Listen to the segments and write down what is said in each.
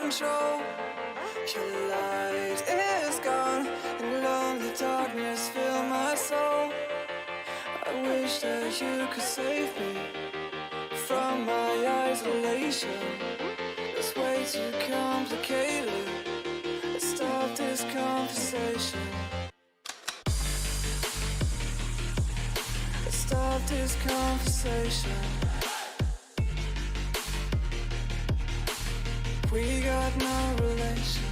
control. Your light is gone, and lonely darkness fill my soul. I wish that you could save me from my isolation. It's way too complicated. Let's stop this conversation. Let's stop this conversation. We got no relation.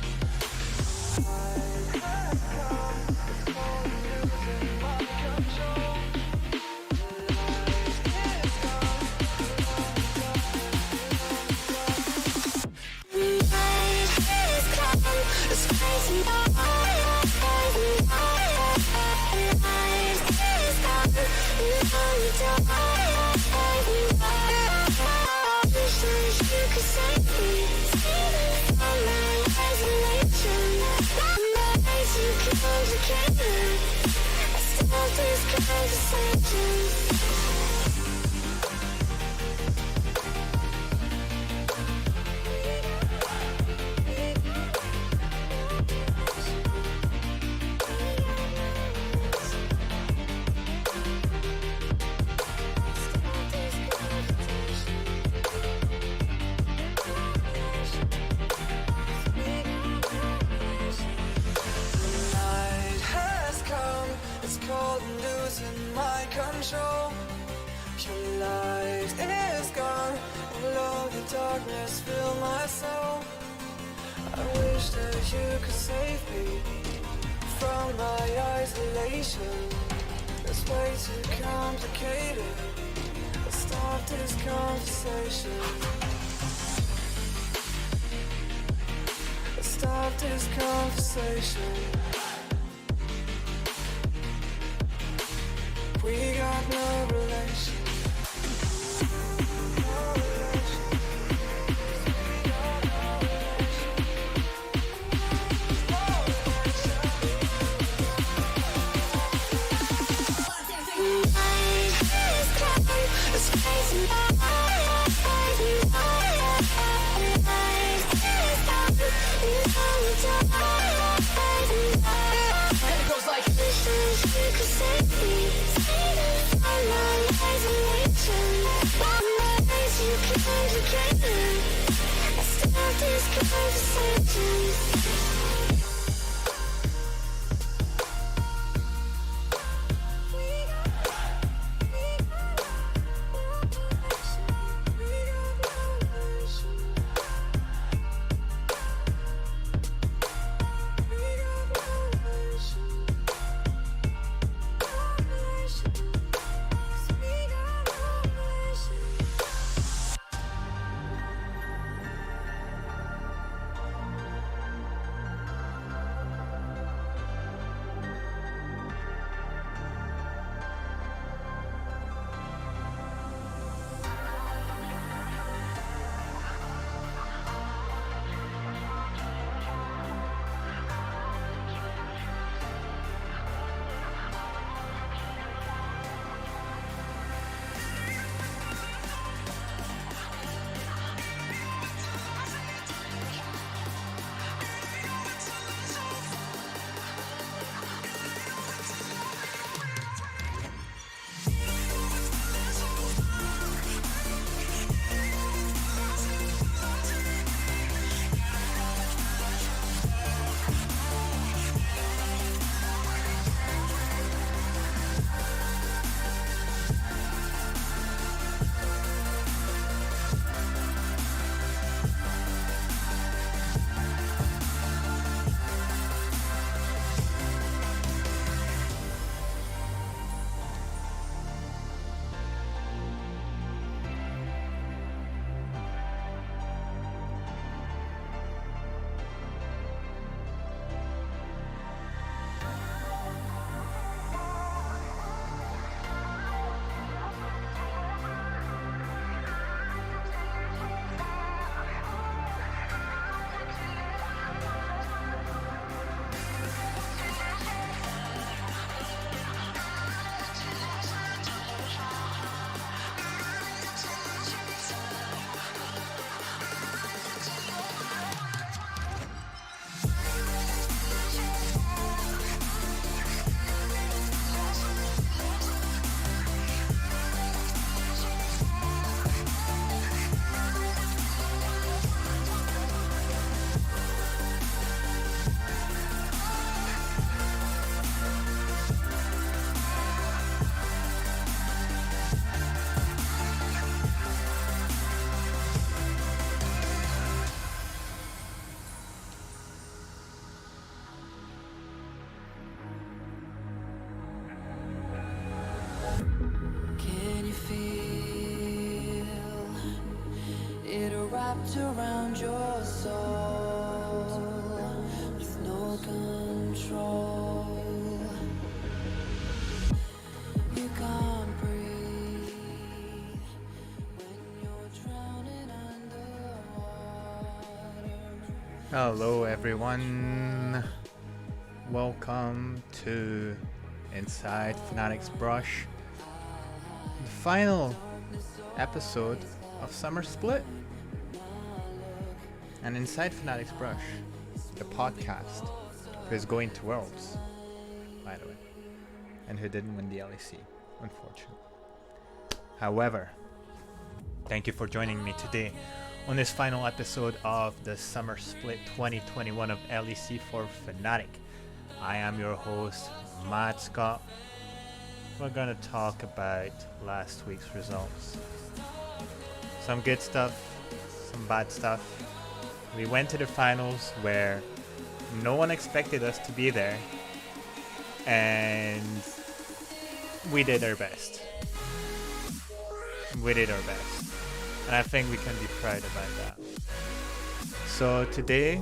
Your light is gone, and lonely darkness fill my soul. I wish that you could save me from my isolation. It's way too complicated. Let's stop this conversation. Let's stop this conversation. We got no relation. wrapped around your soul with no control. You can't breathe when you're drowning underwater. Hello everyone, welcome to Inside Fnatic's Brush, the final episode of Summer Split. And Inside Fnatic's Brush, the podcast who's going to Worlds, by the way, and who didn't win the LEC, unfortunately. However, thank you for joining me today on this final episode of the Summer Split 2021 of LEC for Fnatic. I am your host, Matt Scott. We're going to talk about last week's results. Some good stuff, some bad stuff. We went to the finals where no one expected us to be there, and we did our best. We did our best, and I think we can be proud about that. So today,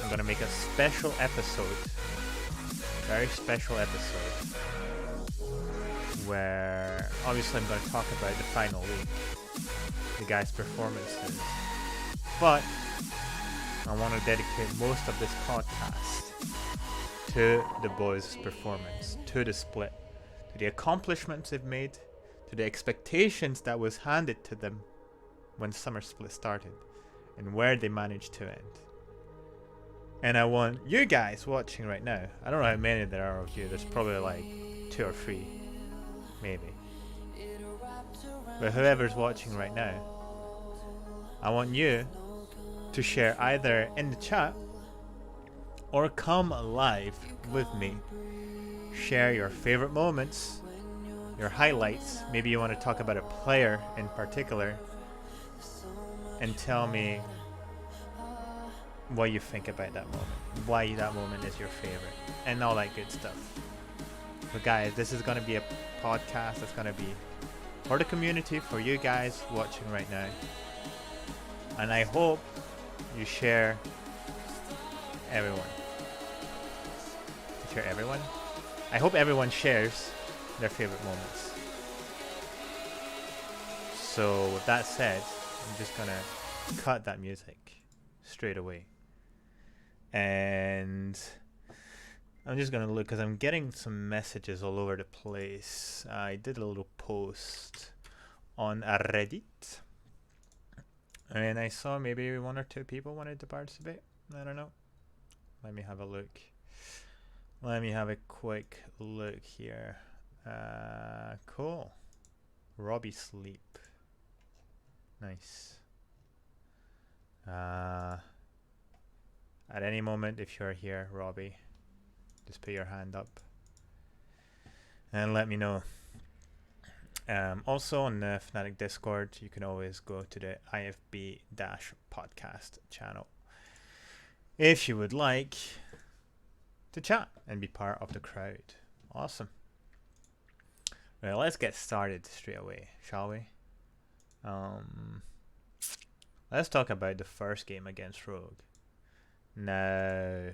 I'm gonna make a special episode, very special episode, where obviously I'm gonna talk about the final week, the guys' performances, but I want to dedicate most of this podcast to the boys' performance, to the split, to the accomplishments they've made, to the expectations that was handed to them when Summer Split started, and where they managed to end. And I want you guys watching right now, I don't know how many there are of you, there's probably like 2 or 3, maybe. But whoever's watching right now, I want you to share either in the chat or come live with me. Share your favorite moments, your highlights. Maybe you want to talk about a player in particular, and tell me what you think about that moment, why that moment is your favorite, and all that good stuff. But guys, this is going to be a podcast that's going to be for the community, for you guys watching right now. And I hope you share everyone. Share everyone? I hope everyone shares their favorite moments. So with that said, I'm just gonna cut that music straight away. And I'm just gonna look, because I'm getting some messages all over the place. I did a little post on Reddit, and I saw maybe 1 or 2 people wanted to participate. I don't know. Let me have a look. Let me have a quick look here. Cool. Robbie Sleep. Nice. At any moment, if you're here, Robbie, just put your hand up and let me know. Also on the Fnatic Discord, you can always go to the IFB-podcast channel if you would like to chat and be part of the crowd. Awesome. Well, let's get started straight away, shall we? Let's talk about the first game against Rogue. Now,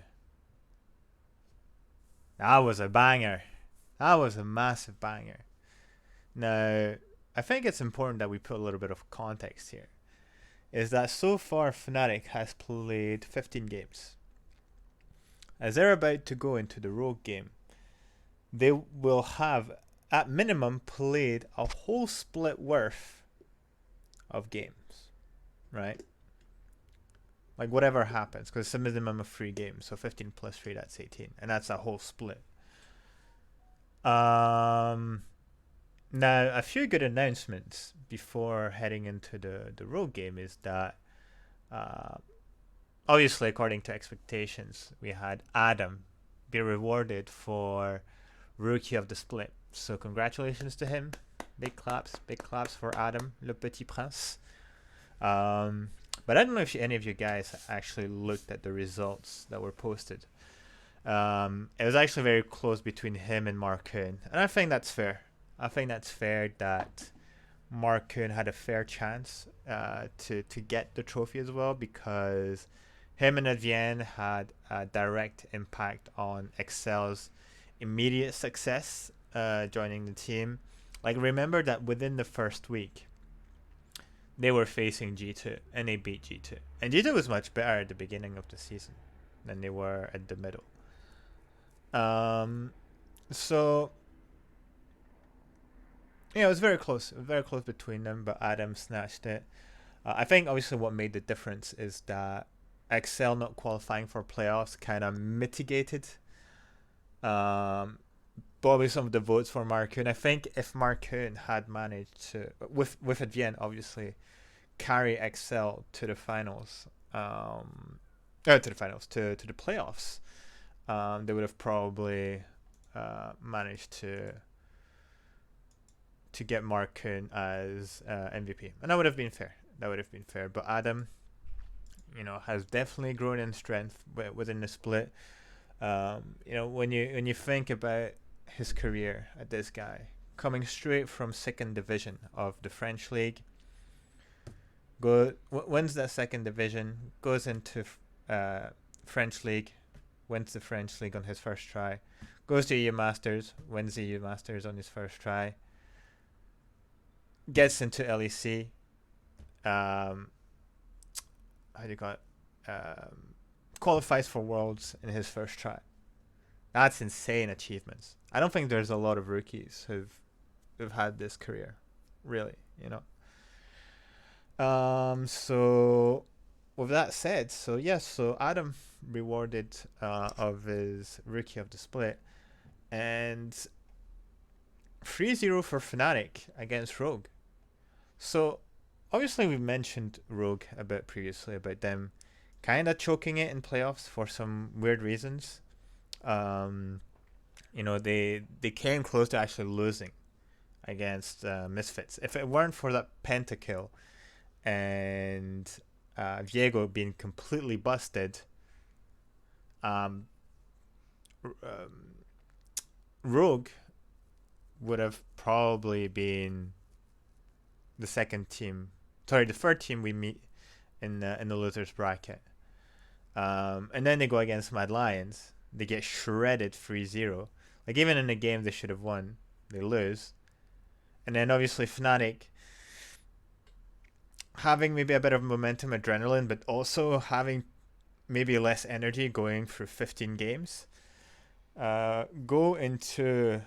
that was a banger. That was a massive banger. Now, I think it's important that we put a little bit of context here. Is that so far Fnatic has played 15 games. As they're about to go into the Rogue game, they will have, at minimum, played a whole split worth of games, right? Like whatever happens, because it's a minimum of 3 games, so 15 plus 3, that's 18, and that's a whole split. Now, a few good announcements before heading into the Rogue game is that, obviously, according to expectations, we had Adam be rewarded for Rookie of the Split. So congratulations to him. Big claps for Adam, le petit prince. But I don't know if any of you guys actually looked at the results that were posted. It was actually very close between him and Mark Hoon, and I think that's fair. I think that's fair that Markun had a fair chance to get the trophy as well, because him and Advien had a direct impact on Excel's immediate success joining the team. Like, remember that within the first week, they were facing G2 and they beat G2. And G2 was much better at the beginning of the season than they were at the middle. So yeah, it was very close between them, but Adam snatched it. I think obviously what made the difference is that Excel not qualifying for playoffs kind of mitigated probably some of the votes for Marcoon. I think if Marcoon had managed to, with Advien obviously, carry Excel to the finals, to the playoffs, they would have probably managed to get Marcoon as MVP, and that would have been fair. But Adam, has definitely grown in strength within the split. When you think about his career at this guy, coming straight from second division of the French league, wins that second division, goes into French league, wins the French league on his first try, goes to EU Masters, wins the EU Masters on his first try, gets into LEC, qualifies for Worlds in his first try. That's insane achievements. I don't think there's a lot of rookies who've had this career, really. So with that said, so Adam rewarded of his rookie of the split, and 3-0 for Fnatic against Rogue. So obviously we mentioned Rogue a bit previously about them kind of choking it in playoffs for some weird reasons. They came close to actually losing against Misfits. If it weren't for that pentakill and Viego being completely busted, Rogue would have probably been the third team we meet in the losers bracket. And then they go against Mad Lions. They get shredded 3-0. Like, even in a game they should have won, they lose. And then obviously Fnatic having maybe a bit of momentum, adrenaline, but also having maybe less energy going through 15 games, go into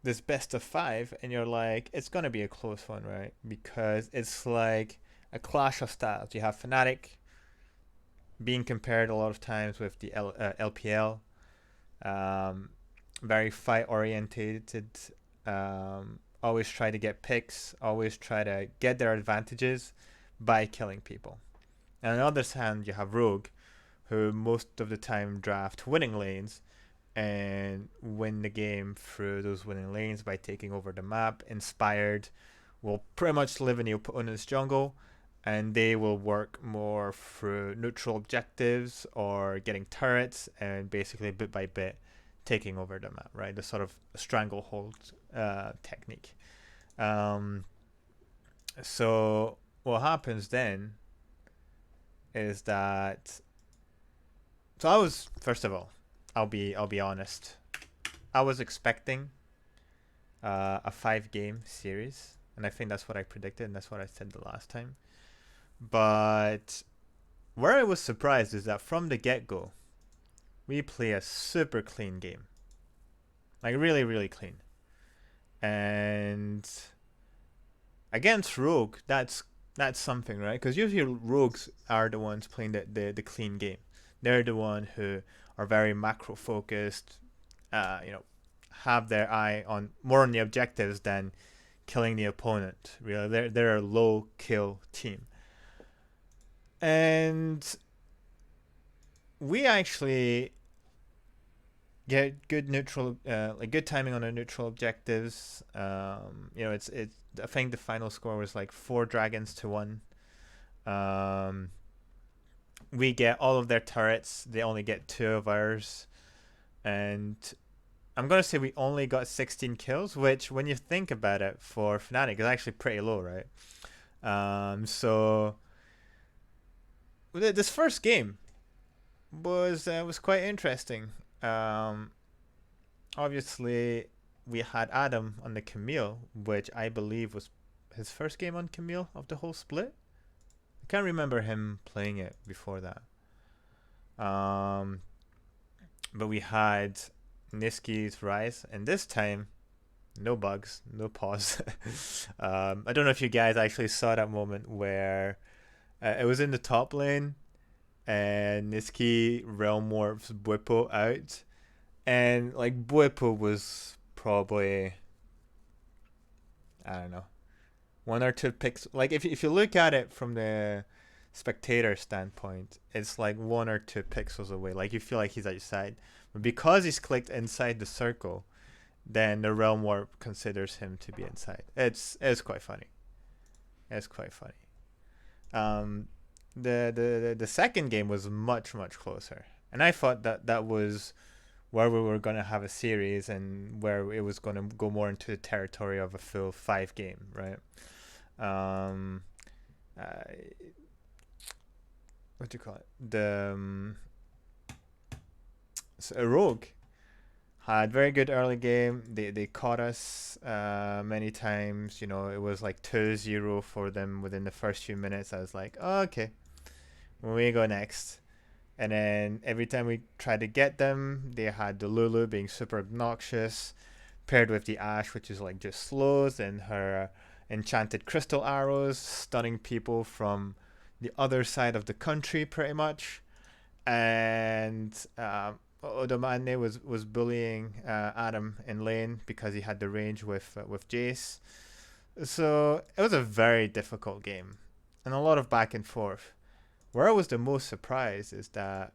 this best of 5, and you're like, it's going to be a close one, right? Because it's like a clash of styles. You have Fnatic being compared a lot of times with the LPL, very fight orientated, always try to get picks, always try to get their advantages by killing people. And on the other hand, you have Rogue, who most of the time draft winning lanes and win the game through those winning lanes by taking over the map. Inspired will pretty much live in the opponent's jungle, and they will work more through neutral objectives or getting turrets and basically bit by bit taking over the map, right? The sort of stranglehold technique. So what happens then is that, so I was, first of all, I'll be honest, I was expecting a 5-game series, and I think that's what I predicted, and that's what I said the last time. But where I was surprised is that from the get-go, we play a super clean game. Like, really, really clean. And against Rogue, that's something, right? Because usually Rogues are the ones playing the clean game. They're the one who are very macro focused, have their eye on more on the objectives than killing the opponent. Really, they're a low kill team. And we actually get good neutral, good timing on our neutral objectives. It's I think the final score was like 4 dragons to 1. We get all of their turrets. They only get 2 of ours, and I'm gonna say we only got 16 kills, which when you think about it, for Fnatic is actually pretty low, right? So this first game was quite interesting. Um, Obviously, we had Adam on the Camille, which I believe was his first game on Camille of the whole split. I can't remember him playing it before that. But we had Niski's Rise, and this time, no bugs, no pause. I don't know if you guys actually saw that moment where it was in the top lane, and Niski realm warps Bwipo out, and like Bwipo was probably, I don't know, 1 or 2 pixels. Like if you look at it from the spectator standpoint, it's like 1 or 2 pixels away. Like you feel like he's outside, but because he's clicked inside the circle, then the realm warp considers him to be inside. It's quite funny. It's quite funny. The second game was much closer, and I thought that was where we were gonna have a series and where it was gonna go more into the territory of a full 5 game, right? Um, what do you call it? So a rogue had very good early game. They caught us many times. You know, it was like 2-0 for them within the first few minutes. I was like, oh, okay, where we go next? And then every time we tried to get them, they had the Lulu being super obnoxious, paired with the Ashe, which is like just slows, and her enchanted crystal arrows, stunning people from the other side of the country, pretty much. And Odomane was bullying Adam in lane because he had the range with Jace. So it was a very difficult game, and a lot of back and forth. Where I was the most surprised is that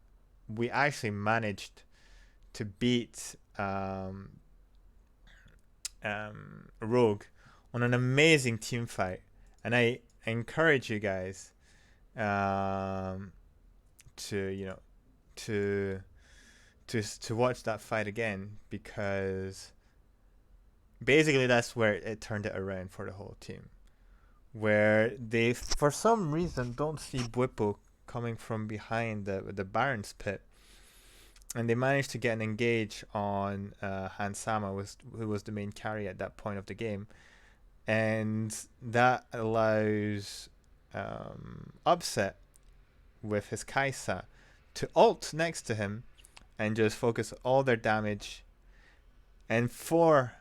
we actually managed to beat Rogue on an amazing team fight, and I encourage you guys to watch that fight again, because basically that's where it turned it around for the whole team, where they for some reason don't see Bwipo coming from behind the Baron's pit, and they managed to get an engage on Hansama, who was the main carry at that point of the game, and that allows Upset with his Kaisa to ult next to him and just focus all their damage, and for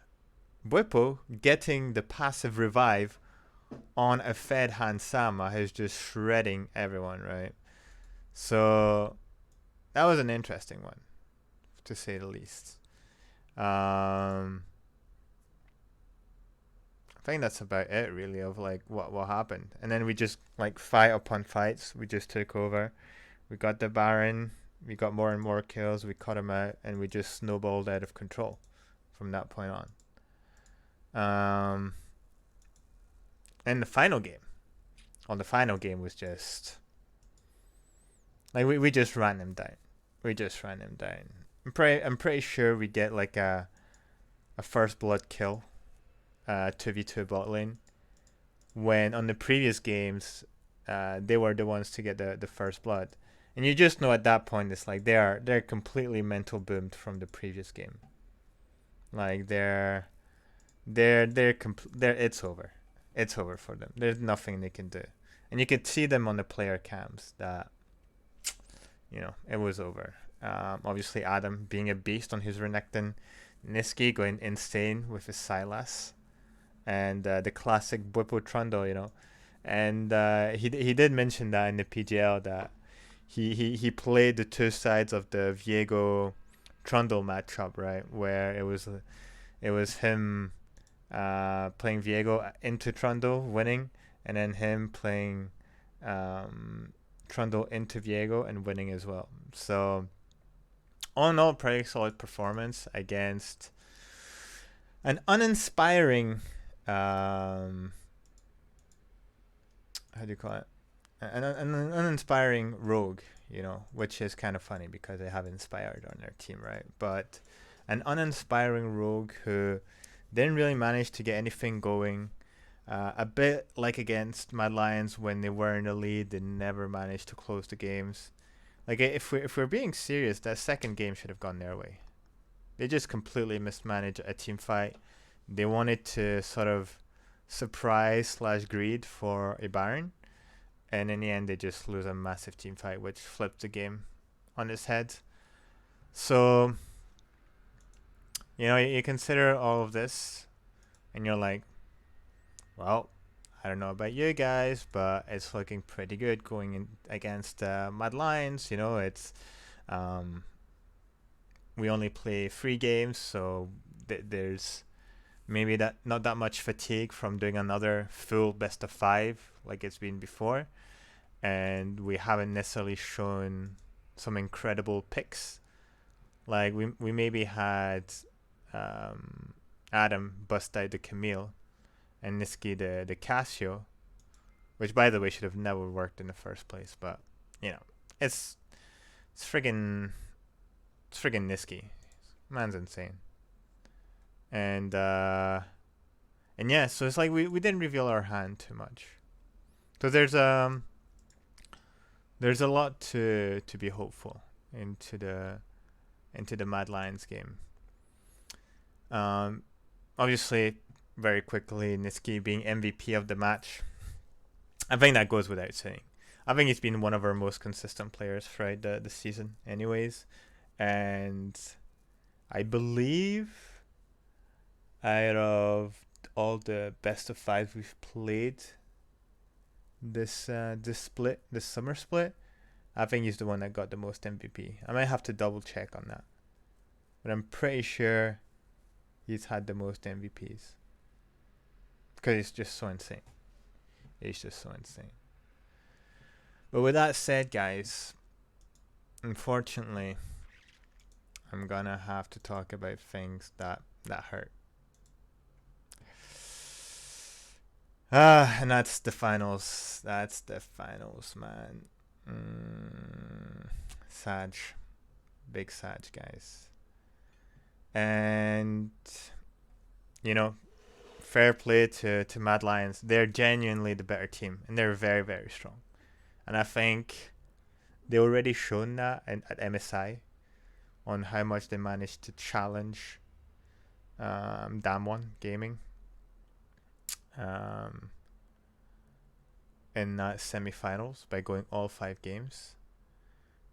Bwipo getting the passive revive on a fed Hansama is just shredding everyone, right? So that was an interesting one, to say the least. I think that's about it, really, of like what happened. And then we just like fight upon fights. We just took over. We got the Baron. We got more and more kills. We cut him out, and we just snowballed out of control from that point on. And the final game was just like we just ran them down. I'm pretty sure we get like a first blood kill, 2v2 bot lane, when on the previous games they were the ones to get the first blood, and you just know at that point it's like they're completely mental boomed from the previous game. Like they're it's over. It's over for them. There's nothing they can do. And you could see them on the player cams that, it was over. Obviously, Adam being a beast on his Renekton. Niski going insane with his Sylas. And the classic Bwipo Trundle, And he did mention that in the PGL that he played the two sides of the Viego Trundle matchup, right? Where it was him playing Viego into Trundle, winning, and then him playing Trundle into Viego and winning as well. So, all in all, pretty solid performance against an uninspiring, how do you call it? An uninspiring rogue, which is kind of funny because they have inspired on their team, right? But an uninspiring rogue who didn't really manage to get anything going. A bit like against Mad Lions when they were in the lead, they never managed to close the games. Like if we're being serious, that second game should have gone their way. They just completely mismanaged a team fight. They wanted to sort of surprise slash greed for a Baron, and in the end they just lose a massive team fight, which flipped the game on its head. So you consider all of this, and you're like, well, I don't know about you guys, but it's looking pretty good going in against Mad Lions. It's we only play 3 games, so there's maybe that not that much fatigue from doing another full best of 5 like it's been before, and we haven't necessarily shown some incredible picks. Like we maybe had Adam bust out the Camille and Niski the Casio, which by the way should have never worked in the first place. But it's it's friggin' Niski, man's insane. And yeah, so it's like we didn't reveal our hand too much. So there's a lot to be hopeful into the Mad Lions game. Obviously, very quickly, Niski being MVP of the match. I think that goes without saying. I think he's been one of our most consistent players throughout the season, anyways. And I believe out of all the best of 5 we've played this summer split, I think he's the one that got the most MVP. I might have to double check on that, but I'm pretty sure he's had the most MVPs because it's just so insane. It's just so insane. But with that said, guys, unfortunately, I'm gonna have to talk about things that hurt. And that's the finals. That's the finals, man. Sag. Big Sag, guys. And, fair play to Mad Lions. They're genuinely the better team, and they're very, very strong. And I think they already shown that at MSI on how much they managed to challenge Damwon Gaming in that semifinals by going all 5 games,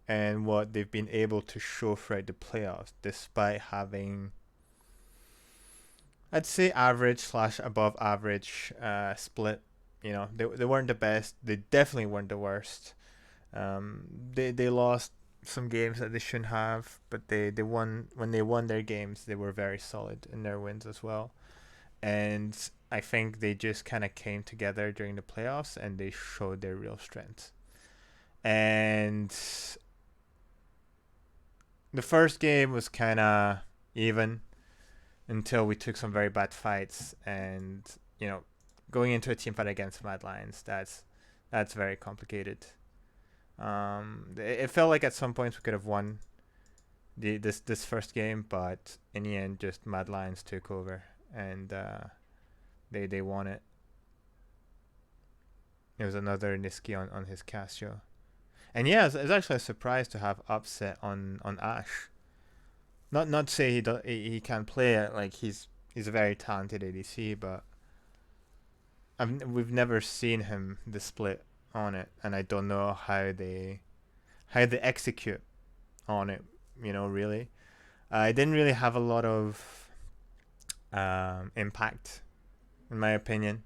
and what they've been able to show throughout the playoffs despite having, I'd say, average / above average split. They weren't the best. They definitely weren't the worst. They lost some games that they shouldn't have, but they won. When they won their games, they were very solid in their wins as well. And I think they just kind of came together during the playoffs and they showed their real strength. And the first game was kind of even until we took some very bad fights, and going into a team fight against Mad Lions, that's very complicated. It felt like at some points we could have won this first game, but in the end, just Mad Lions took over and they won it. It was another Niski on his Casio, and yeah, it's actually a surprise to have upset on Ash. Not to say he can't play it, like he's a very talented ADC, but we've never seen him the split on it, and I don't know how they execute on it. Really, it didn't really have a lot of impact, in my opinion.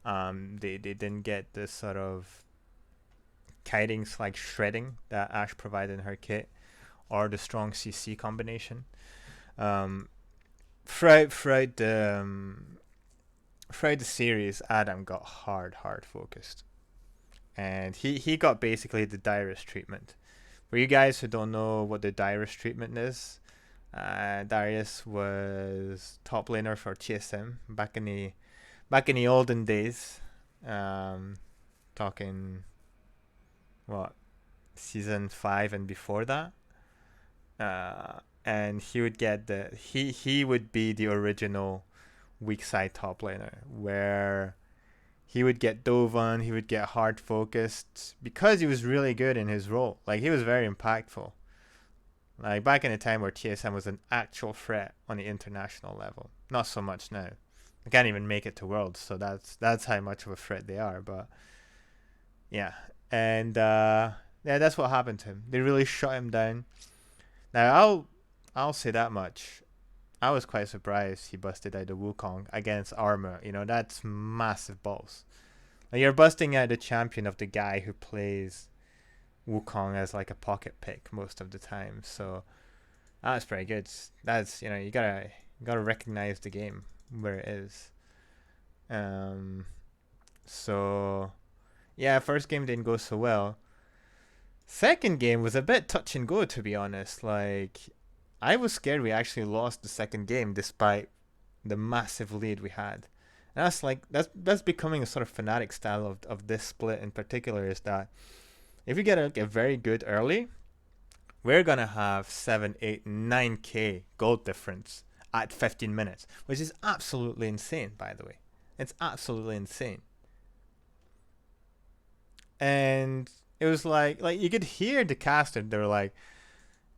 They didn't get the sort of kiting / shredding that Ash provided in her kit, or the strong CC combination. Throughout the series, Adam got hard focused, and he got basically the Dyrus treatment. For you guys who don't know what the Dyrus treatment is, Darius was top laner for TSM back in the olden days. Talking what, season 5 and before that. and he would get he would be the original weak side top laner, where he would get dove on, he would get hard focused because he was really good in his role. Like, he was very impactful. Like, back in the time where TSM was an actual threat on the international level. Not so much now. They can't even make it to Worlds, so that's how much of a threat they are. But yeah, and yeah, that's what happened to him. They really shut him down. Now I'll say that much. I was quite surprised he busted out the Wukong against Armor. You know, that's massive balls. Like, you're busting out the champion of the guy who plays Wukong as like a pocket pick most of the time. So that's pretty good. That's, you gotta recognize the game where it is. So yeah, first game didn't go so well. Second game was a bit touch and go, to be honest. Like, I was scared we actually lost the second game despite the massive lead we had. And that's becoming a sort of Fnatic style of this split in particular, is that if we get a very good early, we're gonna have 7, 8, 9k gold difference at 15 minutes, which is absolutely insane, by the way. It's absolutely insane. And it was like you could hear the caster, they were like,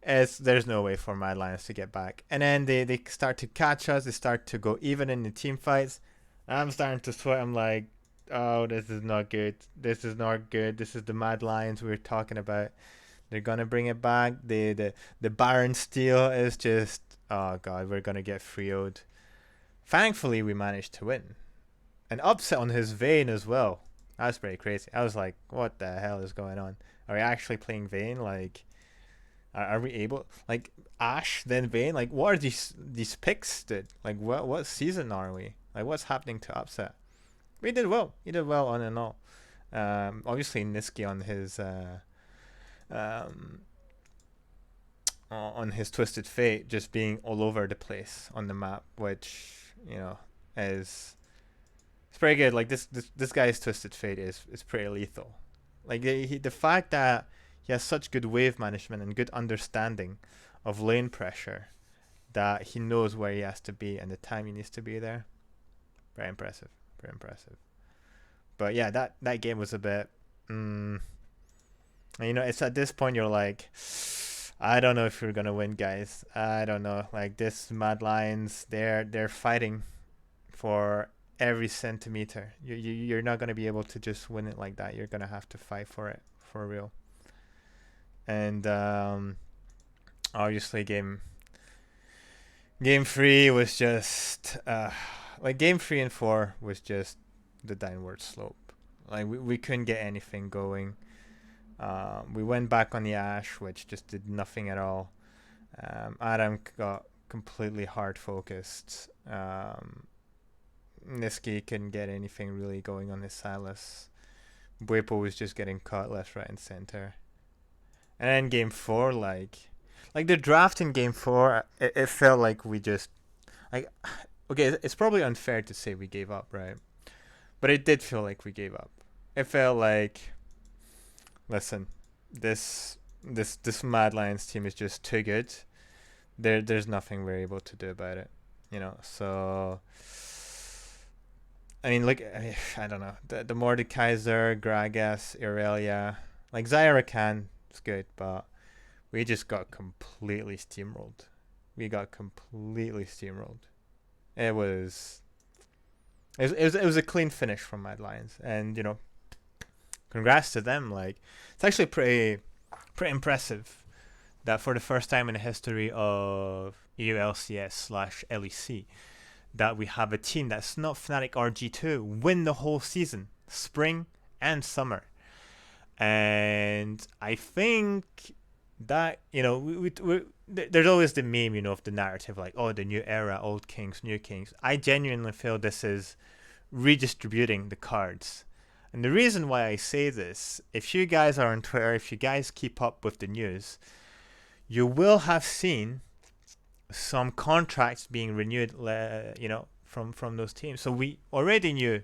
there's no way for Mad Lions to get back. And then they start to catch us, they start to go even in the team fights. I'm starting to sweat. I'm like, oh, this is not good. This is not good. This is the Mad Lions we were talking about. They're gonna bring it back. The Baron Steel is just, oh god, we're gonna get free'd. Thankfully we managed to win. An upset on his Vayne as well. That was pretty crazy. I was like, what the hell is going on? Are we actually playing Vayne? Like, are we able, like, Ashe then Vayne? Like, what are these picks, dude? Like, what season are we? Like, what's happening to upset? We did well. He did well on and all. Obviously Niski on his Twisted Fate just being all over the place on the map, which, is, it's pretty good. Like, this guy's Twisted Fate is pretty lethal. Like, the fact that he has such good wave management and good understanding of lane pressure, that he knows where he has to be and the time he needs to be there. Very impressive. Very impressive. But yeah, that game was a bit, it's at this point you're like, I don't know if we're gonna win, guys. I don't know. Like, this Mad Lions, they're fighting for every centimeter. You're not gonna be able to just win it like that. You're gonna have to fight for it for real. And obviously game 3 was just like, game 3 and 4 was just the downward slope. Like, we couldn't get anything going. We went back on the Ashe, which just did nothing at all. Adam got completely hard focused. Niski couldn't get anything really going on his Silas. Bwipo was just getting caught left, right, and center. And then game 4, like the draft in game 4, it felt like we just, like, okay, it's probably unfair to say we gave up, right? But it did feel like we gave up. It felt like, listen, this Mad Lions team is just too good. There's nothing we're able to do about it, So, I mean, look, I don't know, the Mordekaiser, Gragas, Irelia, like, Zyra Khan is good, but we just got completely steamrolled. It was a clean finish from Mad Lions, and congrats to them. Like, it's actually pretty impressive that for the first time in the history of EULCS/LEC, that we have a team that's not Fnatic or G2 win the whole season, spring and summer. And I think that, there's always the meme, of the narrative, like, oh, the new era, old kings, new kings. I genuinely feel this is redistributing the cards. And the reason why I say this, if you guys are on Twitter, if you guys keep up with the news, you will have seen some contracts being renewed, from those teams. So we already knew,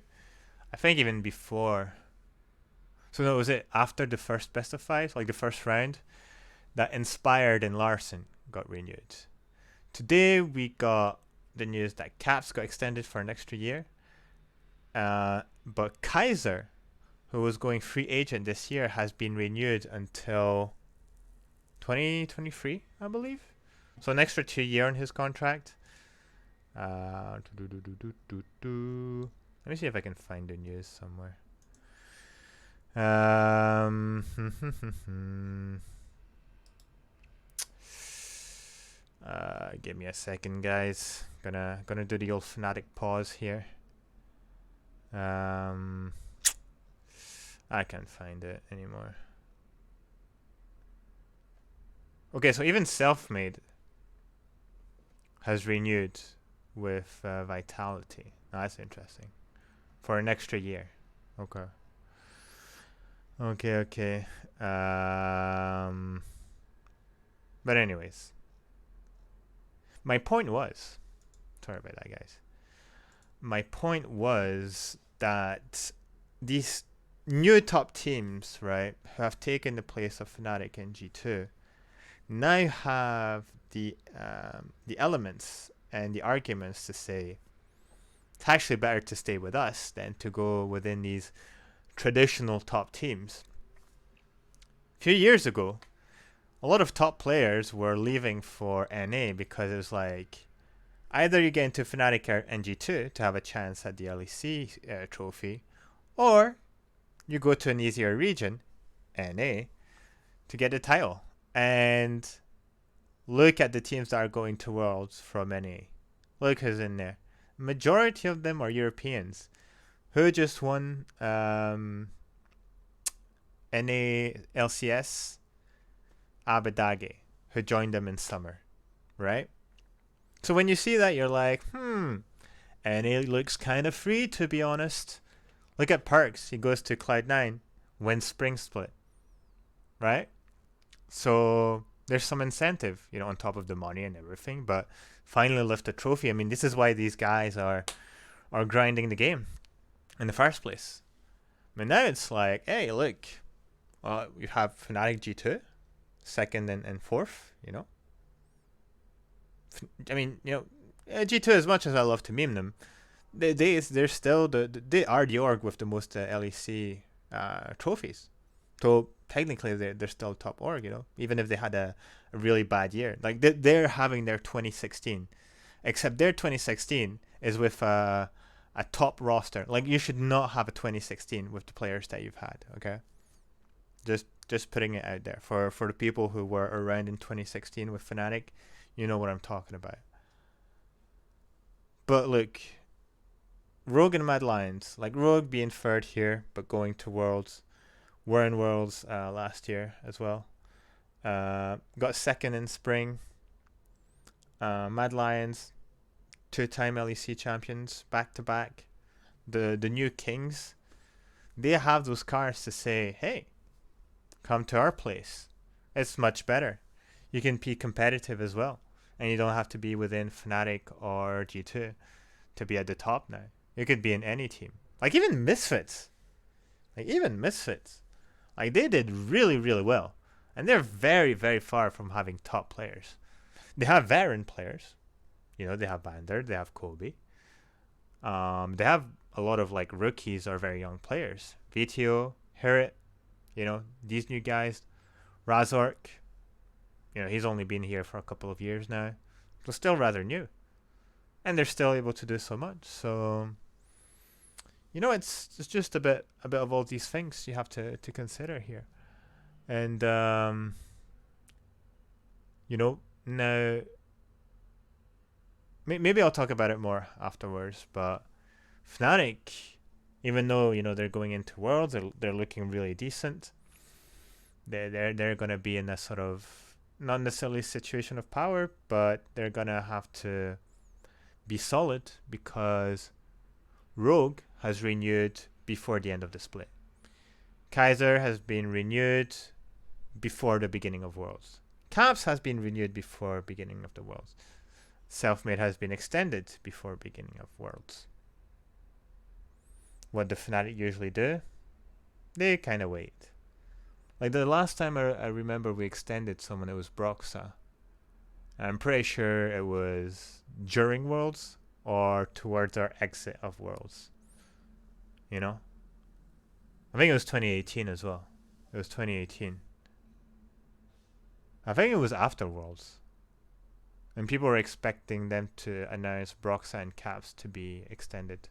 I think even before, so no, was it after the first best of 5, like the first round, that Inspired and Larson got renewed. Today we got the news that Caps got extended for an extra year. But Kaiser, who was going free agent this year, has been renewed until 2023, I believe. So an extra 2 year on his contract. Let me see if I can find the news somewhere. Give me a second, guys. Gonna do the old Fnatic pause here. I can't find it anymore. Okay, so even Selfmade has renewed with Vitality. Oh, that's interesting. For an extra year. Okay. But anyways. My point was... Sorry about that, guys. My point was that these new top teams, right, who have taken the place of Fnatic and G2, now have the elements and the arguments to say it's actually better to stay with us than to go within these traditional top teams. A few years ago, a lot of top players were leaving for NA because it was like, either you get into Fnatic or NG2 to have a chance at the LEC trophy, or you go to an easier region, NA, to get the title. And look at the teams that are going to Worlds from NA. Look who's in there. Majority of them are Europeans who just won NA LCS Abadage, who joined them in summer, right? So when you see that, you're like, NA looks kind of free, to be honest. Look at Perks. He goes to Cloud9, wins Spring Split, right? So there's some incentive, on top of the money and everything, but finally lift a trophy. I mean, this is why these guys are grinding the game in the first place. I mean, now it's like, hey, look, you have Fnatic G2, second and fourth, I mean, G2, as much as I love to meme them, they're still they are the org with the most LEC trophies. So technically they're still top org, even if they had a really bad year. Like they're having their 2016, except their 2016 is with a top roster. Like you should not have a 2016 with the players that you've had. Okay, just putting it out there for the people who were around in 2016 with Fnatic. You know what I'm talking about. But look, Rogue and Mad Lions, like Rogue being third here, but going to Worlds, were in Worlds last year as well. Got second in Spring. Mad Lions, 2-time LEC champions, back to back. The new Kings, they have those cards to say, hey, come to our place. It's much better. You can be competitive as well. And you don't have to be within Fnatic or G2 to be at the top now. You could be in any team. Like even Misfits. Like they did really, really well. And they're very, very far from having top players. They have veteran players. They have Vander, they have Kobe. They have a lot of like rookies or very young players. VTO, Herrit, these new guys. Razork. He's only been here for a couple of years now. So still rather new. And they're still able to do so much. So, it's just a bit of all these things you have to consider here. And, now, maybe I'll talk about it more afterwards, but Fnatic, even though, they're going into Worlds, they're looking really decent. They're going to be in a sort of, not necessarily situation of power, but they're gonna have to be solid because Rogue has renewed before the end of the split. Kaiser has been renewed before the beginning of Worlds. Caps has been renewed before beginning of the Worlds. Selfmade has been extended before beginning of Worlds. What the Fnatic usually do? They kind of wait. Like the last time I remember we extended someone, it was Broxa. I'm pretty sure it was during Worlds or towards our exit of Worlds. You know? I think it was 2018 as well. It was 2018. I think it was after Worlds. And people were expecting them to announce Broxa and Caps to be extended.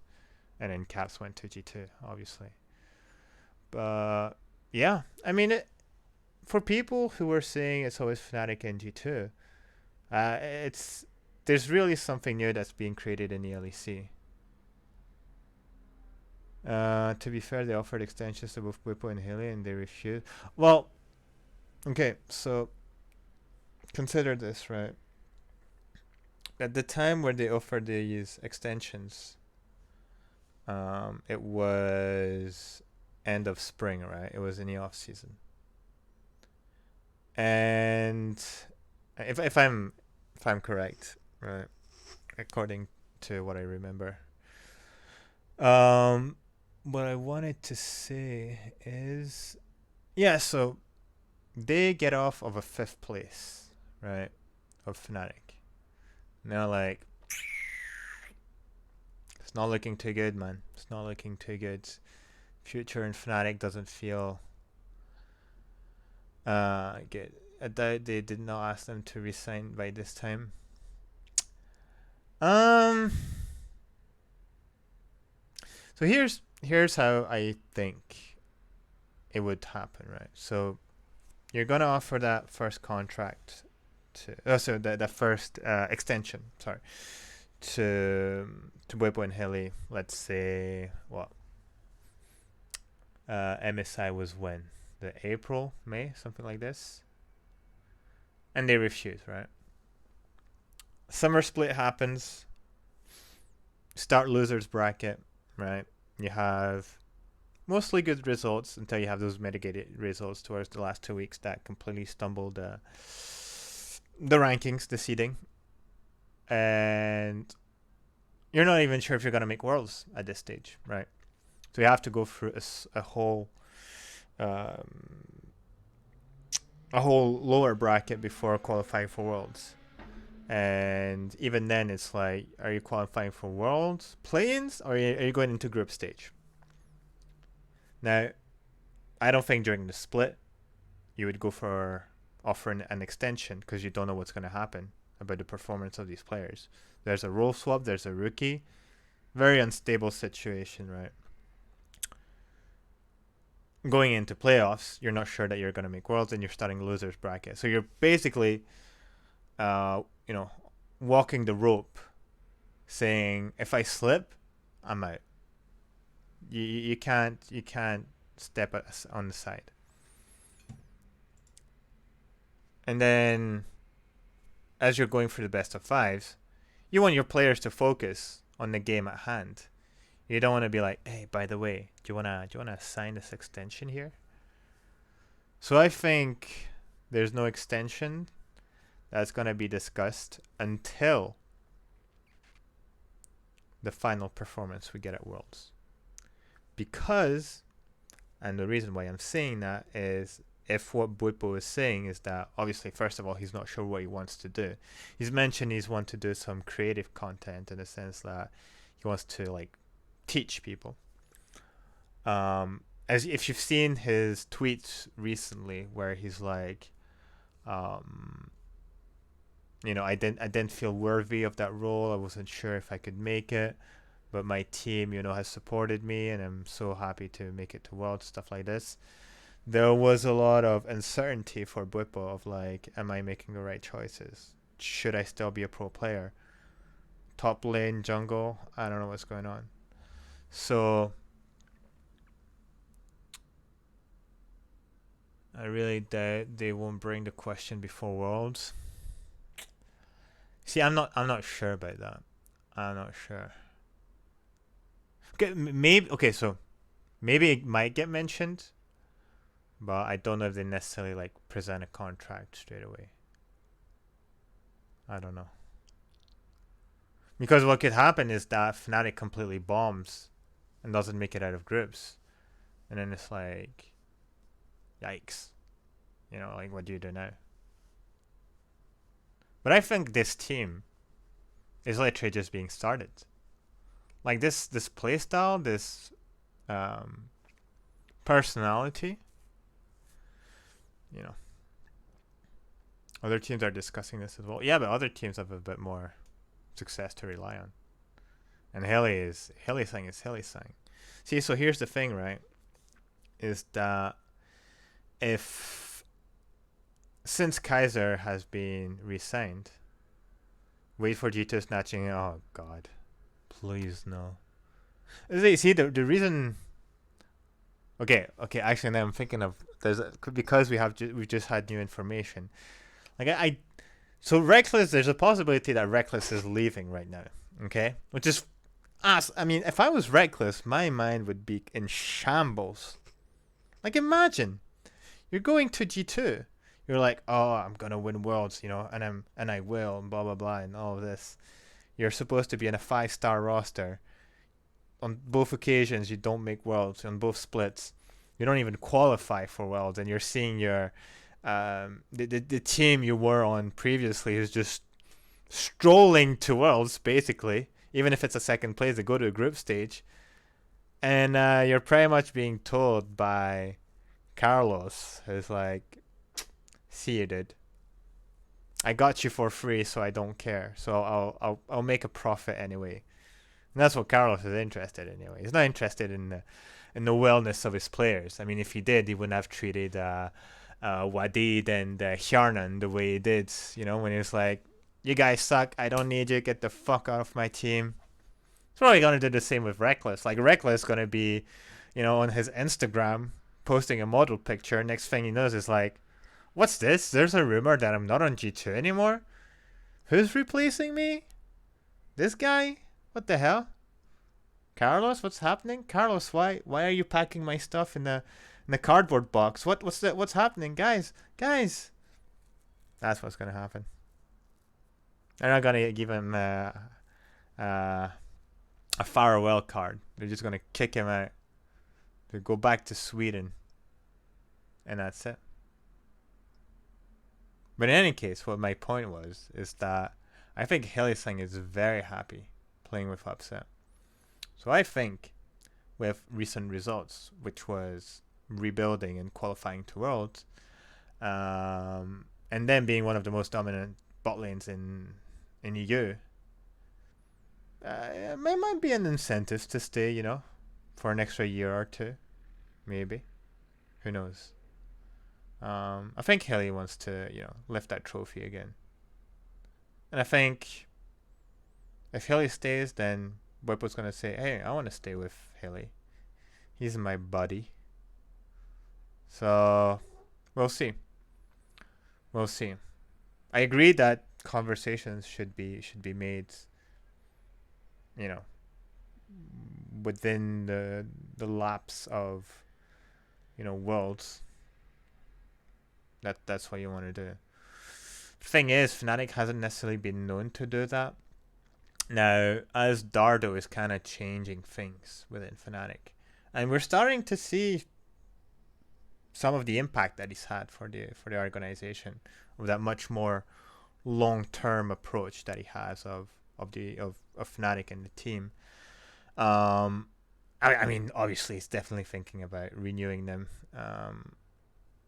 And then Caps went to G2, obviously. But yeah, I mean, for people who were saying it's always Fnatic and G2, there's really something new that's being created in the LEC. To be fair, they offered extensions to both Bwipo and Haley, and they refused. Well, okay, so consider this, right? At the time where they offered these extensions, it was end of spring, right? It was in the off season, and if I'm correct, right, according to what I remember, what I wanted to say is, yeah, so they get off of a 5th place, right, of Fnatic. Now, like, it's not looking too good, man. It's not looking too good. Future in Fnatic doesn't feel good. I doubt they did not ask them to resign by this time. So here's how I think it would happen, right? So you're gonna offer that first contract to the first extension, sorry, to Bwipo and Hilly. Let's say what? MSI was when? The April, May, something like this. And they refuse, right? Summer split happens. Start losers bracket, right? You have mostly good results until you have those mitigated results towards the last 2 weeks that completely stumbled the rankings, the seeding, and you're not even sure if you're gonna make Worlds at this stage, right? So you have to go through a whole lower bracket before qualifying for Worlds. And even then, it's like, are you qualifying for Worlds play-ins, or are you going into group stage? Now, I don't think during the split you would go for offering an extension because you don't know what's going to happen about the performance of these players. There's a role swap, there's a rookie. Very unstable situation, right? Going into playoffs, you're not sure that you're going to make Worlds, and you're starting losers bracket. So you're basically, walking the rope, saying, if I slip, I'm out. You can't step on the side. And then, as you're going through the best of fives, you want your players to focus on the game at hand. You don't want to be like, hey, by the way, do you wanna sign this extension here? So I think there's no extension that's gonna be discussed until the final performance we get at Worlds. Because, and the reason why I'm saying that is, if what Bwipo is saying is that, obviously, first of all, he's not sure what he wants to do. He's mentioned he's want to do some creative content in the sense that he wants to, like, teach people. As if you've seen his tweets recently, where he's like, I didn't feel worthy of that role. I wasn't sure if I could make it, but my team, has supported me, and I'm so happy to make it to Worlds, stuff like this. There was a lot of uncertainty for Bwipo of like, am I making the right choices? Should I still be a pro player? Top lane, jungle, I don't know what's going on. So I really doubt they won't bring the question before Worlds. See, I'm not sure about that. I'm not sure. Okay, so maybe it might get mentioned, but I don't know if they necessarily like present a contract straight away. I don't know. Because what could happen is that Fnatic completely bombs and doesn't make it out of groups. And then it's like, yikes. Like, what do you do now? But I think this team is literally just being started. Like this playstyle, this personality, you know. Other teams are discussing this as well. Yeah, but other teams have a bit more success to rely on. And Hilly saying. See, so here's the thing, right? Is that if since Kaiser has been re-signed, wait for G2 snatching. Oh God, please no. See the reason. Okay. Actually, now I'm thinking of because we just had new information. Like so Reckless. There's a possibility that Reckless is leaving right now. Okay, which is us. I mean, if I was Reckless, my mind would be in shambles. Like imagine you're going to G2. You're like, oh, I'm gonna win worlds, you know, and I will, and blah blah blah, and all of this. You're supposed to be in a 5-star roster. On both occasions, you don't make worlds. On both splits, you don't even qualify for worlds, and you're seeing your the team you were on previously is just strolling to worlds, basically. Even if it's a second place, they go to a group stage, and you're pretty much being told by Carlos, who's like, see you, dude. I got you for free, so I don't care. So I'll make a profit anyway. And that's what Carlos is interested in anyway. He's not interested in the wellness of his players. I mean, if he did, he wouldn't have treated Wadid and Hjarnan the way he did. You know, when he was like, "You guys suck. I don't need you. Get the fuck out of my team." He's probably gonna do the same with Reckless. Like Reckless gonna be, you know, on his Instagram posting a model picture. Next thing he knows is like, what's this? There's a rumor that I'm not on G2 anymore. Who's replacing me? This guy? What the hell? Carlos, what's happening? Carlos, why are you packing my stuff in the cardboard box? What's happening, guys? That's what's gonna happen. They're not gonna give him a farewell card. They're just gonna kick him out. To go back to Sweden, and that's it. But in any case, what my point was is that I think Hylissang is very happy playing with Upset. So I think with recent results, which was rebuilding and qualifying to Worlds, and then being one of the most dominant bot lanes in EU, it might be an incentive to stay, you know, for an extra year or two, maybe. Who knows? I think Hilly wants to, you know, lift that trophy again. And I think if Hilly stays, then Whipple's gonna say, "Hey, I want to stay with Hilly. He's my buddy." So we'll see. I agree that conversations should be made, you know, within the lapse of, you know, worlds. That's what you want to do. Thing is, Fnatic hasn't necessarily been known to do that. Now, as Dardo is kind of changing things within Fnatic, and we're starting to see some of the impact that he's had for the organization, with that much more long-term approach that he has of Fnatic and the team. I mean, obviously, he's definitely thinking about renewing them.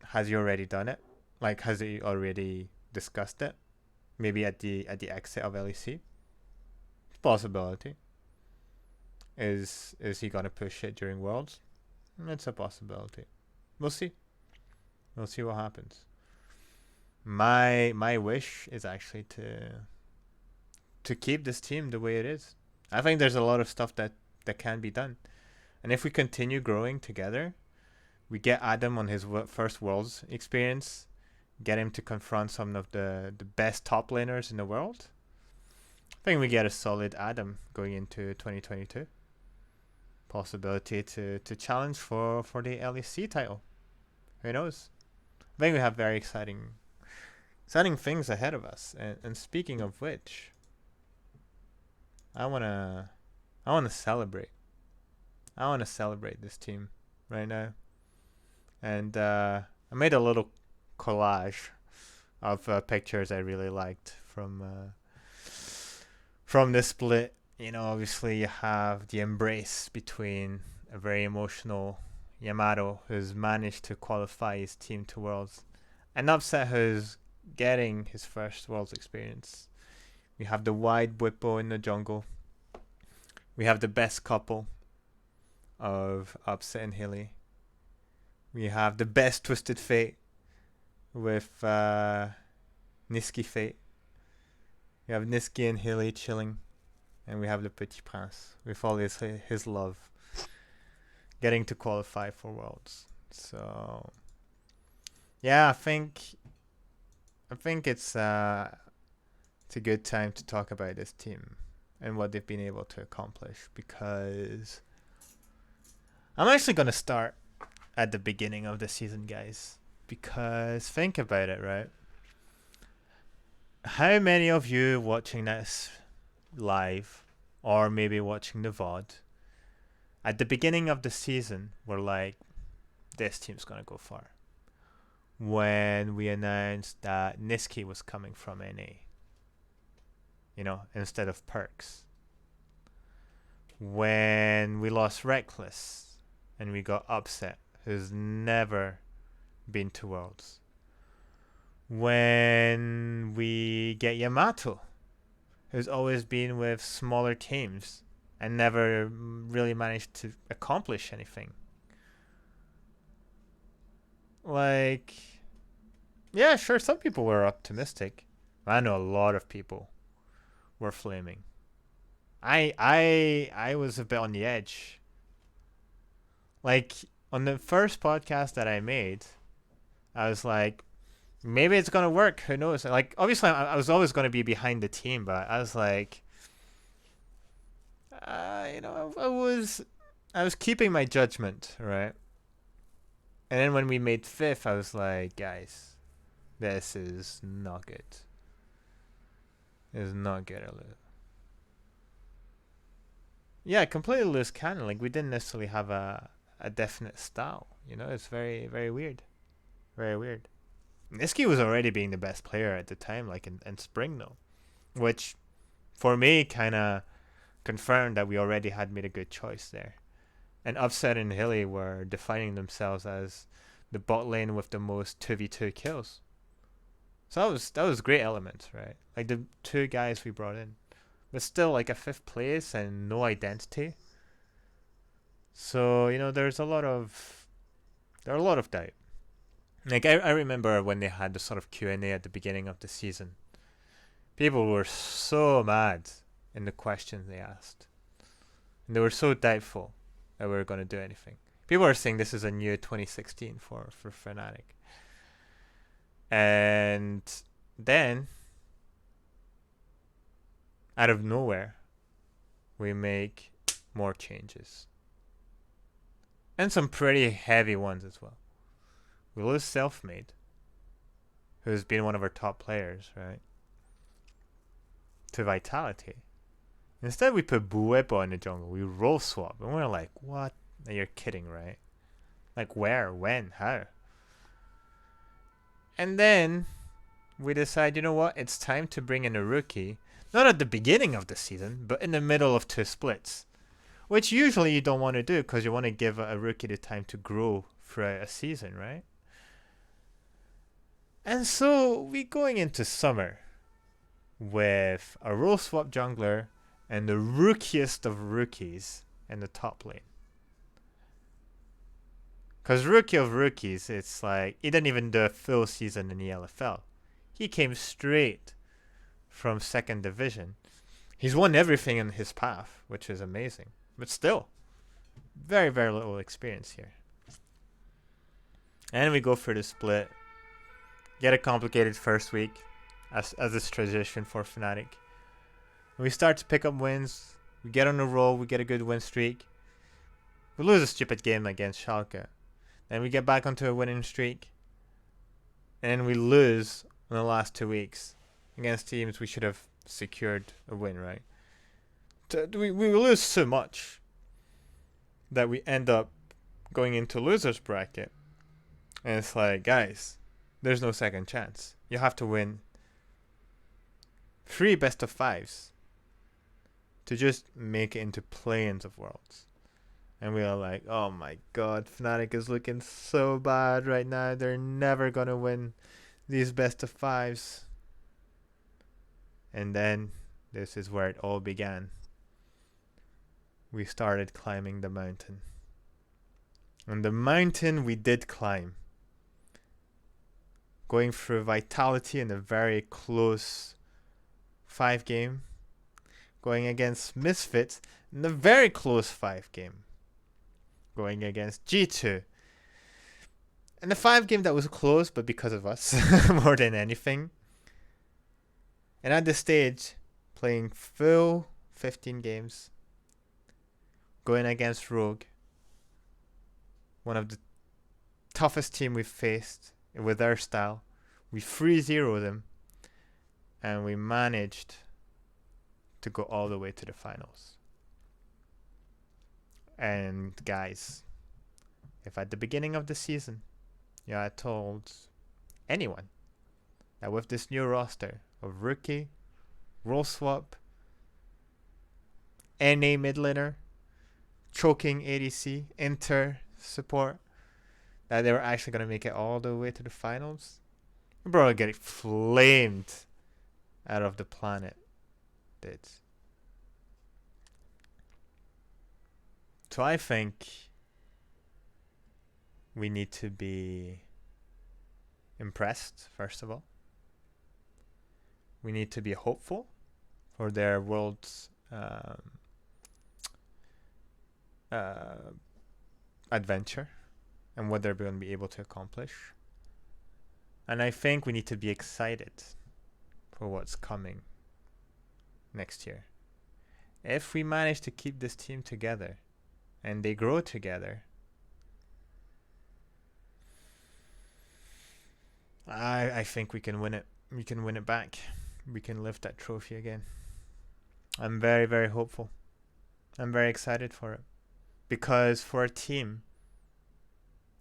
Has he already done it? Like, has he already discussed it? Maybe at the exit of LEC. Possibility. Is he gonna push it during Worlds? It's a possibility. We'll see. We'll see what happens. My wish is actually to keep this team the way it is. I think there's a lot of stuff that can be done, and if we continue growing together, we get Adam on his first Worlds experience, get him to confront some of the best top laners in the world. I think we get a solid Adam going into 2022. Possibility to challenge for the LEC title. Who knows? I think we have very exciting things ahead of us. And speaking of which, I wanna celebrate. I wanna celebrate this team right now. And I made a little collage of pictures I really liked from this split. You know, obviously you have the embrace between a very emotional Yamato, who's managed to qualify his team to Worlds, and Upset, who's getting his first Worlds experience. We have the wide Bwipo in the jungle. We have the best couple of Upset and Hilly. We have the best Twisted Fate with Niski Fate. We have Niski and Hilly chilling. And we have the Petit Prince with all his love getting to qualify for Worlds. So yeah, I think it's a good time to talk about this team and what they've been able to accomplish, because I'm actually gonna start at the beginning of the season, guys. Because think about it, right? How many of you watching this live or maybe watching the VOD at the beginning of the season were like, this team's gonna go far, when we announced that Niski was coming from NA, you know, instead of Perks, when we lost Reckless and we got Upset, who's never been to Worlds, when we get Yamato, who's always been with smaller teams and never really managed to accomplish anything. Like, yeah, sure, some people were optimistic. I know a lot of people were flaming. I was a bit on the edge. Like, on the first podcast that I made, I was like, maybe it's gonna work. Who knows? Like, obviously, I was always gonna be behind the team, but I was like, you know, I was keeping my judgment, right? And then when we made fifth, I was like, guys, this is not good. It's not good at all. Yeah, completely loose cannon. Like, we didn't necessarily have a definite style. You know, it's very, very weird. Very weird. Niski was already being the best player at the time, like in spring though, which for me kind of confirmed that we already had made a good choice there. And Upset and Hilly were defining themselves as the bot lane with the most 2v2 kills. So that was great elements, right? Like the two guys we brought in, but still like a fifth place and no identity. So you know, there are a lot of doubt. Like I remember when they had the sort of Q&A at the beginning of the season, people were so mad in the questions they asked, and they were so doubtful that we were going to do anything. People are saying this is a new 2016 for Fnatic, and then out of nowhere, we make more changes, and some pretty heavy ones as well. We lose Selfmade, who's been one of our top players, right, to Vitality. Instead, we put Bwipo in the jungle. We role swap. And we're like, what? You're kidding, right? Like, where? When? How? And then we decide, you know what? It's time to bring in a rookie. Not at the beginning of the season, but in the middle of two splits. Which usually you don't want to do, because you want to give a rookie the time to grow throughout a season, right? And so we going into summer with a role swap jungler and the rookiest of rookies in the top lane. Because rookie of rookies, it's like, he didn't even do a full season in the LFL. He came straight from second division. He's won everything in his path, which is amazing. But still, very, very little experience here. And we go for the split. Get a complicated first week, as this tradition for Fnatic. We start to pick up wins. We get on a roll. We get a good win streak. We lose a stupid game against Schalke. Then we get back onto a winning streak. And then we lose in the last 2 weeks against teams we should have secured a win, right? We lose so much that we end up going into losers bracket. And it's like, guys, there's no second chance. You have to win 3 best of 5s to just make it into play-ins of Worlds. And we are like, oh my god, Fnatic is looking so bad right now. They're never gonna win these best of 5s. And then this is where it all began. We started climbing the mountain. And the mountain we did climb. Going through Vitality in a very close 5 game. Going against Misfits in a very close 5 game. Going against G2. And the 5 game that was close, but because of us more than anything. And at this stage, playing full 15 games. Going against Rogue. One of the toughest team we've faced with their style. We 3-0 them. And we managed to go all the way to the finals. And guys, if at the beginning of the season you had told anyone that with this new roster of rookie, role swap, NA mid laner, choking ADC, inter support, that they were actually going to make it all the way to the finals, you're probably getting flamed out of the planet. Did. So I think we need to be impressed, first of all. We need to be hopeful for their world's adventure and what they're going to be able to accomplish. And I think we need to be excited for what's coming next year. If we manage to keep this team together and they grow together, I think we can win it. We can win it back. We can lift that trophy again. I'm very, very hopeful. I'm very excited for it. Because for a team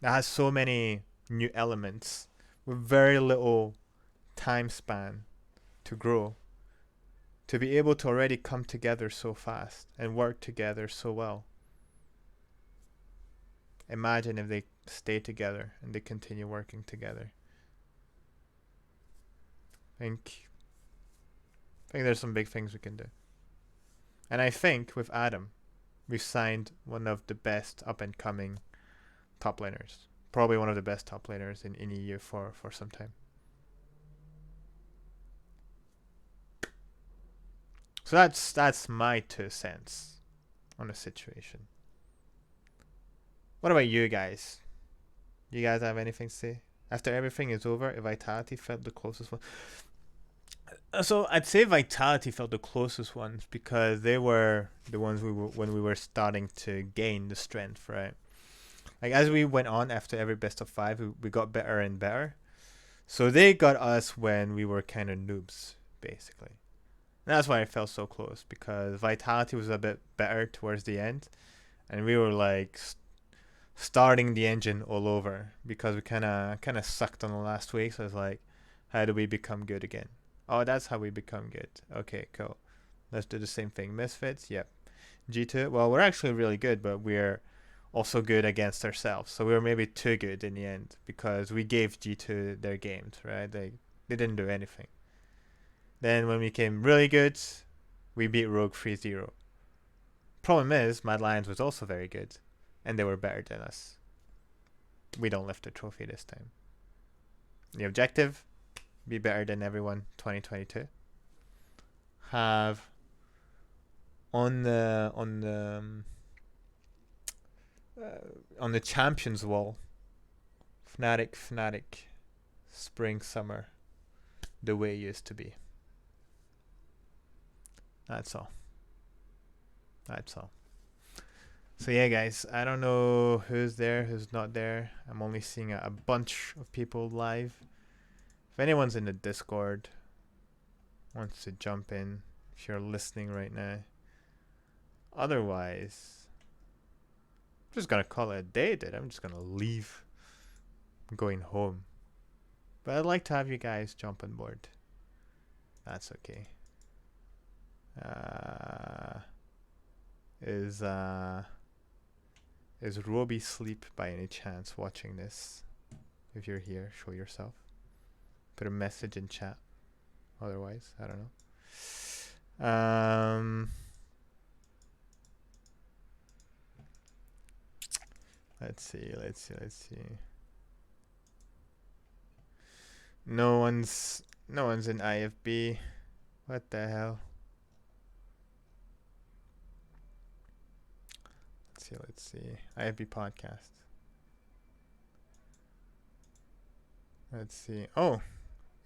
that has so many new elements with very little time span to grow, to be able to already come together so fast and work together so well. Imagine if they stay together and they continue working together. I think there's some big things we can do. And I think with Adam, we've signed one of the best up-and-coming top laners. Probably one of the best top laners in EU for some time. So that's my 2 cents on the situation. What about you guys? You guys have anything to say? After everything is over, Vitality felt the closest one. So I'd say Vitality felt the closest ones because they were the ones when we were starting to gain the strength, right? Like as we went on after every best of 5, we got better and better. So they got us when we were kind of noobs, basically. And that's why I felt so close, because Vitality was a bit better towards the end, and we were like starting the engine all over because we kind of sucked on the last week. So it's like, how do we become good again? Oh, that's how we become good. Okay, cool. Let's do the same thing. Misfits, yep. G2, well, we're actually really good, but we're also good against ourselves. So we were maybe too good in the end because we gave G2 their games, right? They didn't do anything. Then when we became really good, we beat Rogue 3-0. Problem is, Mad Lions was also very good, and they were better than us. We don't lift the trophy this time. The objective: be better than everyone 2022. Have on the champions wall, Fnatic, spring, summer, the way it used to be. That's all. So yeah, guys, I don't know who's there, who's not there. I'm only seeing a bunch of people live. If anyone's in the Discord, wants to jump in, if you're listening right now. Otherwise, I'm just gonna call it a day, dude. I'm just gonna leave. I'm going home. But I'd like to have you guys jump on board. That's okay. Is Roby sleep by any chance watching this? If you're here, show yourself. Put a message in chat. Otherwise, I don't know. Let's see. No one's in IFB. What the hell? Let's see. IFB podcast. Let's see. Oh,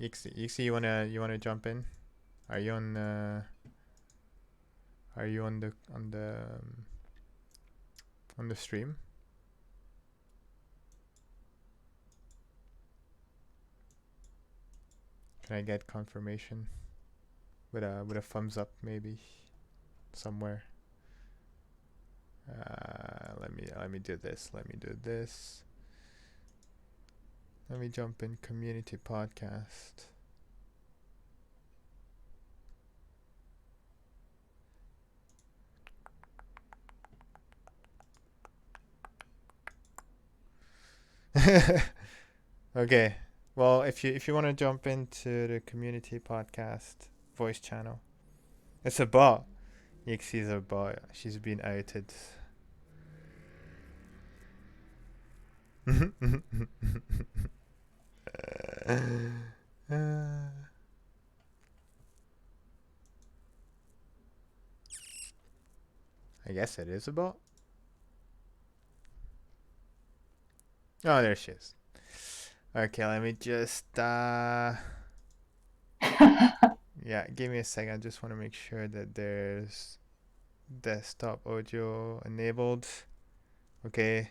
Yixi, you wanna jump in? Are you on the stream? Can I get confirmation with a thumbs up maybe somewhere? Let me do this. Let me jump in community podcast. Okay. Well, if you want to jump into the community podcast voice channel, it's a bot. Yixi's a bot. She's been outed. I guess it is a bot. Oh, there she is. Okay, let me just yeah, give me a second. I just want to make sure that there's desktop audio enabled. Okay.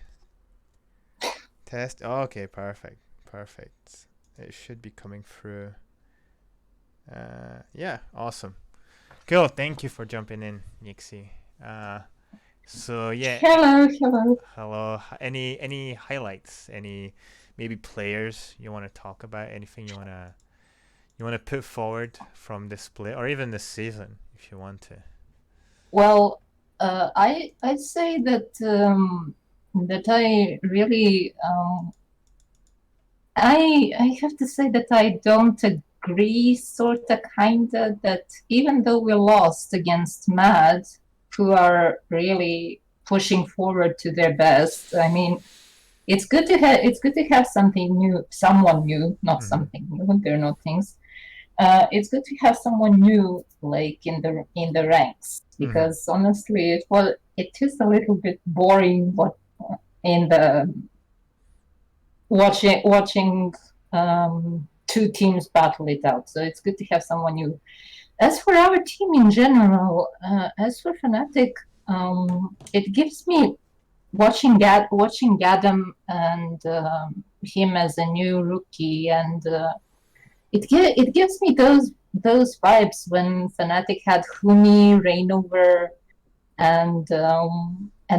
Test. Oh, okay, perfect. It should be coming through. Yeah, awesome. Cool. Thank you for jumping in, Yixi. So yeah. Hello. Any highlights? Any maybe players you want to talk about? Anything you wanna put forward from this split or even this season, if you want to? Well, I'd say that that I really I have to say that I don't agree, sorta, kinda, that even though we lost against Mad, who are really pushing forward to their best. I mean, it's good to have something new, someone new, not something new. They're not things. It's good to have someone new, like in the ranks, because honestly, it is a little bit boring. What in the watching two teams battle it out. So it's good to have someone new. As for our team in general, as for Fnatic, it gives me watching Gadam and him as a new rookie, and it gives me those vibes when Fnatic had Huni, Reignover, and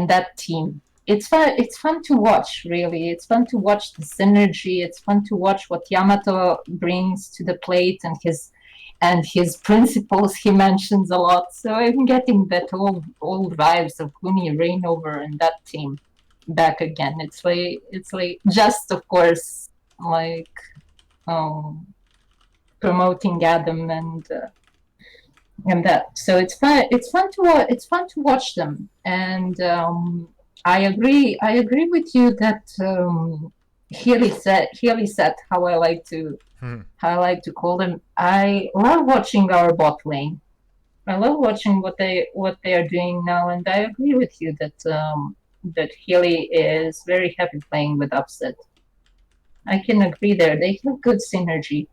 that team. It's fun to watch, really. It's fun to watch the synergy. It's fun to watch what Yamato brings to the plate and his principles he mentions a lot. So I'm getting that old vibes of Huni, Reignover, and that team back again. It's like just, of course, like promoting Adam and that. So it's fun. It's fun to watch them. And I agree with you that Healy said how I like to call them. I love watching our bot lane. I love watching what they are doing now, and I agree with you that that Healy is very happy playing with Upset. I can agree there. They have good synergy.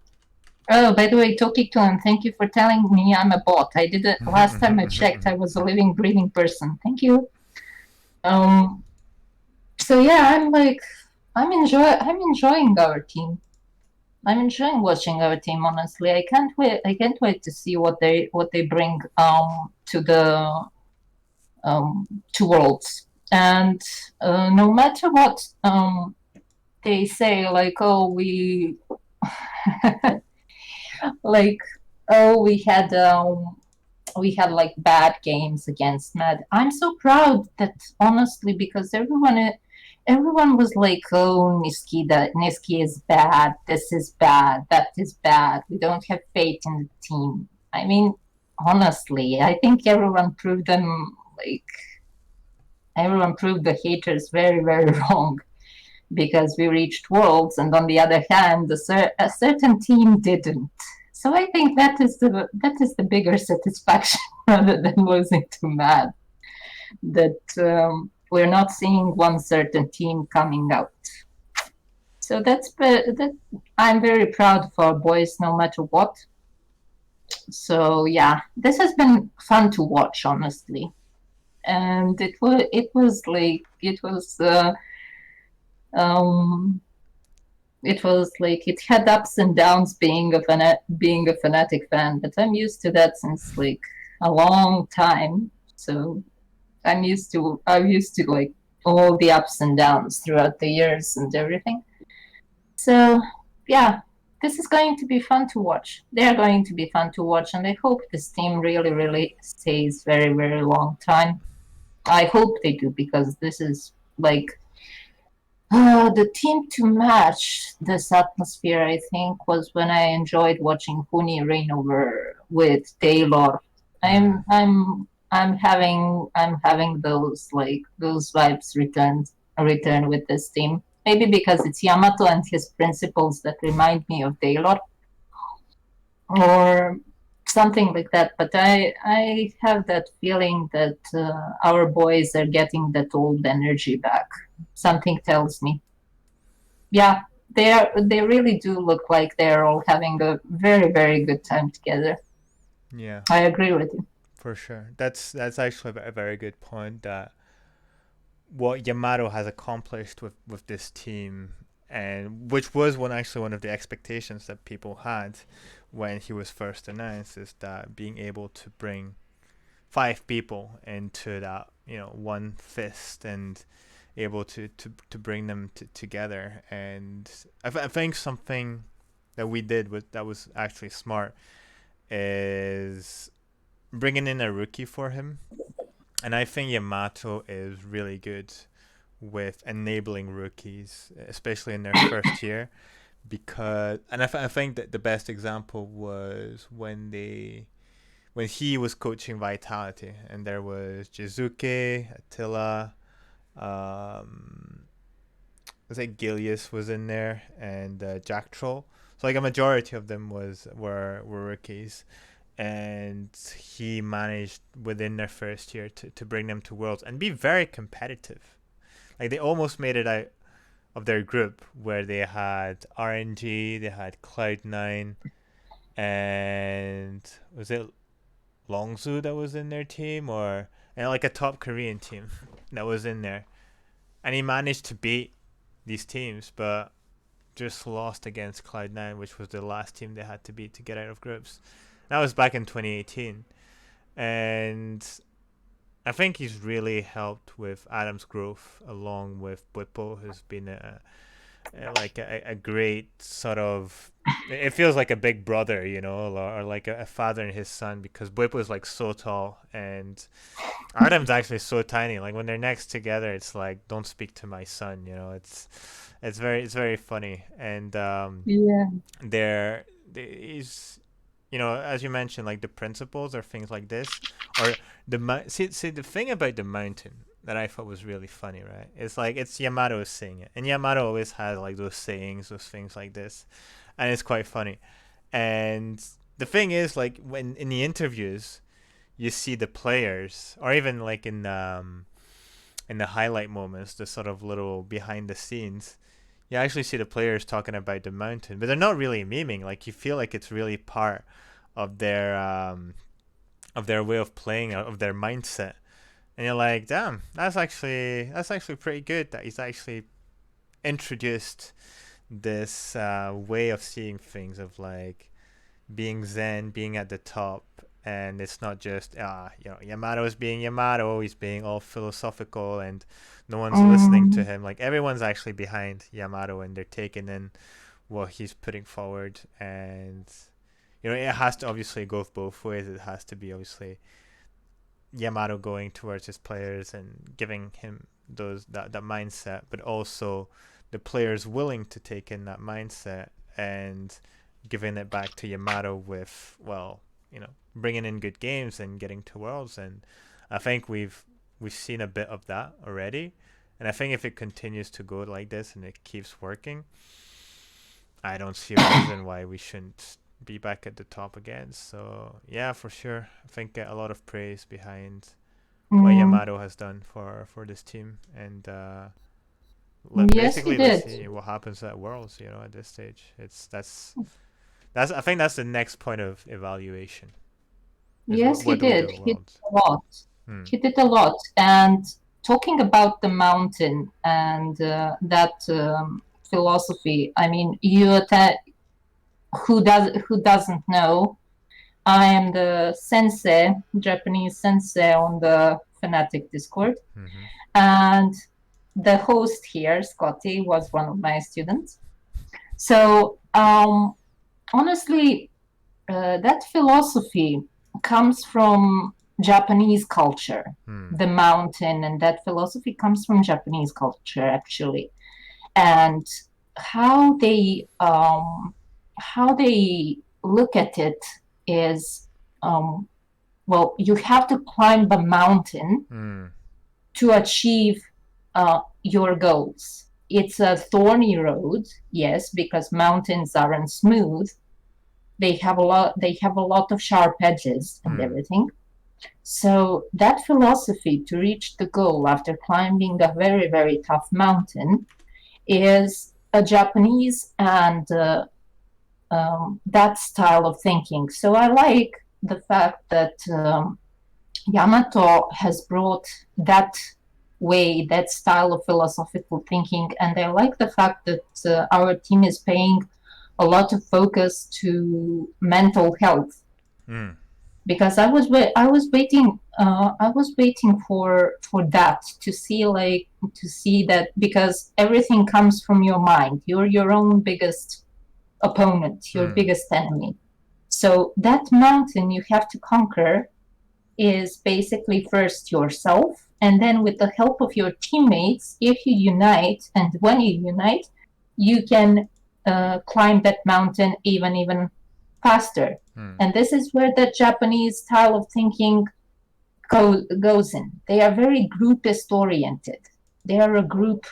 Oh, by the way, Tokikton, thank you for telling me I'm a bot. I did it last time I checked. I was a living, breathing person. Thank you. So yeah, I'm enjoying our team. I'm enjoying watching our team. Honestly, I can't wait to see what they bring to the to Worlds. And no matter what they say, like, oh, we Like, oh, we had like bad games against Med. I'm so proud that honestly, because everyone was like, oh, Niski is bad, this is bad, that is bad, we don't have faith in the team. I mean, honestly, I think like everyone proved the haters very, very wrong, because we reached worlds, and on the other hand, a certain team didn't. So I think that is the bigger satisfaction rather than losing to Mad. That we're not seeing one certain team coming out. So that I'm very proud of our boys, no matter what. So yeah, this has been fun to watch, honestly, and um, it was like it had ups and downs being a Fnatic fan, but I'm used to that since like a long time. So I'm used to like all the ups and downs throughout the years and everything. So yeah, this is going to be fun to watch. They're going to be fun to watch, and I hope this team really, really stays very, very long time. I hope they do, because this is like the team to match this atmosphere, I think, was when I enjoyed watching Huni reign over with Taylor. Mm. I'm having those vibes return with this team. Maybe because it's Yamato and his principles that remind me of Taylor, or something like that. But I have that feeling that our boys are getting that old energy back. Something tells me. Yeah, they really do look like they're all having a very, very good time together. Yeah, I agree with you. for sure. That's actually a very good point. That what Yamato has accomplished with this team, and which was one of the expectations that people had when he was first announced, is that being able to bring 5 people into that, one fist, and able to bring them together. And I think something that we did that was actually smart is bringing in a rookie for him. And I think Yamato is really good with enabling rookies, especially in their first year. Because, and I think that the best example was when he was coaching Vitality, and there was Jizuke, Attila, um, I think Gilius was in there, and Jack Troll. So like a majority of them were rookies, and he managed within their first year to bring them to Worlds and be very competitive. Like they almost made it out of their group, where they had RNG, they had Cloud9, and was it Longzhu that was in their team, or like a top Korean team that was in there, and he managed to beat these teams, but just lost against Cloud9, which was the last team they had to beat to get out of groups. That was back in 2018, and I think he's really helped with Adam's growth, along with Bwipo, who's been a great sort of. It feels like a big brother, or like a father and his son, because Bwipo is like so tall, and Adam's actually so tiny. Like when they're next together, it's like, don't speak to my son. It's very funny, and Yeah. he's, as you mentioned, like the principles or things like this, or see the thing about the mountain that I thought was really funny, right? It's like it's Yamato saying it, and Yamato always has like those sayings, those things like this, and it's quite funny. And the thing is, like when in the interviews, you see the players, or even like in the highlight moments, the sort of little behind the scenes, you actually see the players talking about the mountain, but they're not really memeing. Like you feel like it's really part of their way of playing, of their mindset, and you're like, damn, that's actually pretty good that he's actually introduced this way of seeing things, of like being zen, being at the top, and it's not just Yamato is being Yamato, he's being all philosophical and no one's listening to him. Like everyone's actually behind Yamato, and they're taking in what he's putting forward, and it has to obviously go both ways. It has to be obviously Yamato going towards his players and giving him that mindset, but also the players willing to take in that mindset and giving it back to Yamato with, well, bringing in good games and getting to Worlds. And I think we've seen a bit of that already. And I think if it continues to go like this and it keeps working, I don't see a reason why we shouldn't be back at the top again. So yeah, for sure, I think a lot of praise behind what Yamato has done for this team, and Yes, he basically let's did. see what happens at Worlds. At this stage, that's I think that's the next point of evaluation. Is Yes, he what do we do did. at He did Worlds? a lot. He did a lot. And talking about the mountain and that philosophy, I mean, who doesn't know? I am the sensei, Japanese sensei on the Fnatic Discord, and the host here, Scotty, was one of my students. So honestly, that philosophy comes from Japanese culture. The mountain and that philosophy comes from Japanese culture, actually, and how they look at it is, well, you have to climb a mountain to achieve your goals. It's a thorny road, yes, because mountains aren't smooth. They have a lot of sharp edges and everything. So that philosophy to reach the goal after climbing a very, very tough mountain is a Japanese and that style of thinking. So I like the fact that Yamato has brought that way, that style of philosophical thinking, and I like the fact that our team is paying a lot of focus to mental health. Because I was waiting for that to see that, because everything comes from your mind. You're your own biggest opponent, your biggest enemy. So that mountain you have to conquer is basically first yourself, and then with the help of your teammates, if you unite, and when you unite, you can climb that mountain even faster. And this is where the Japanese style of thinking goes in. They are very groupist oriented. They are a group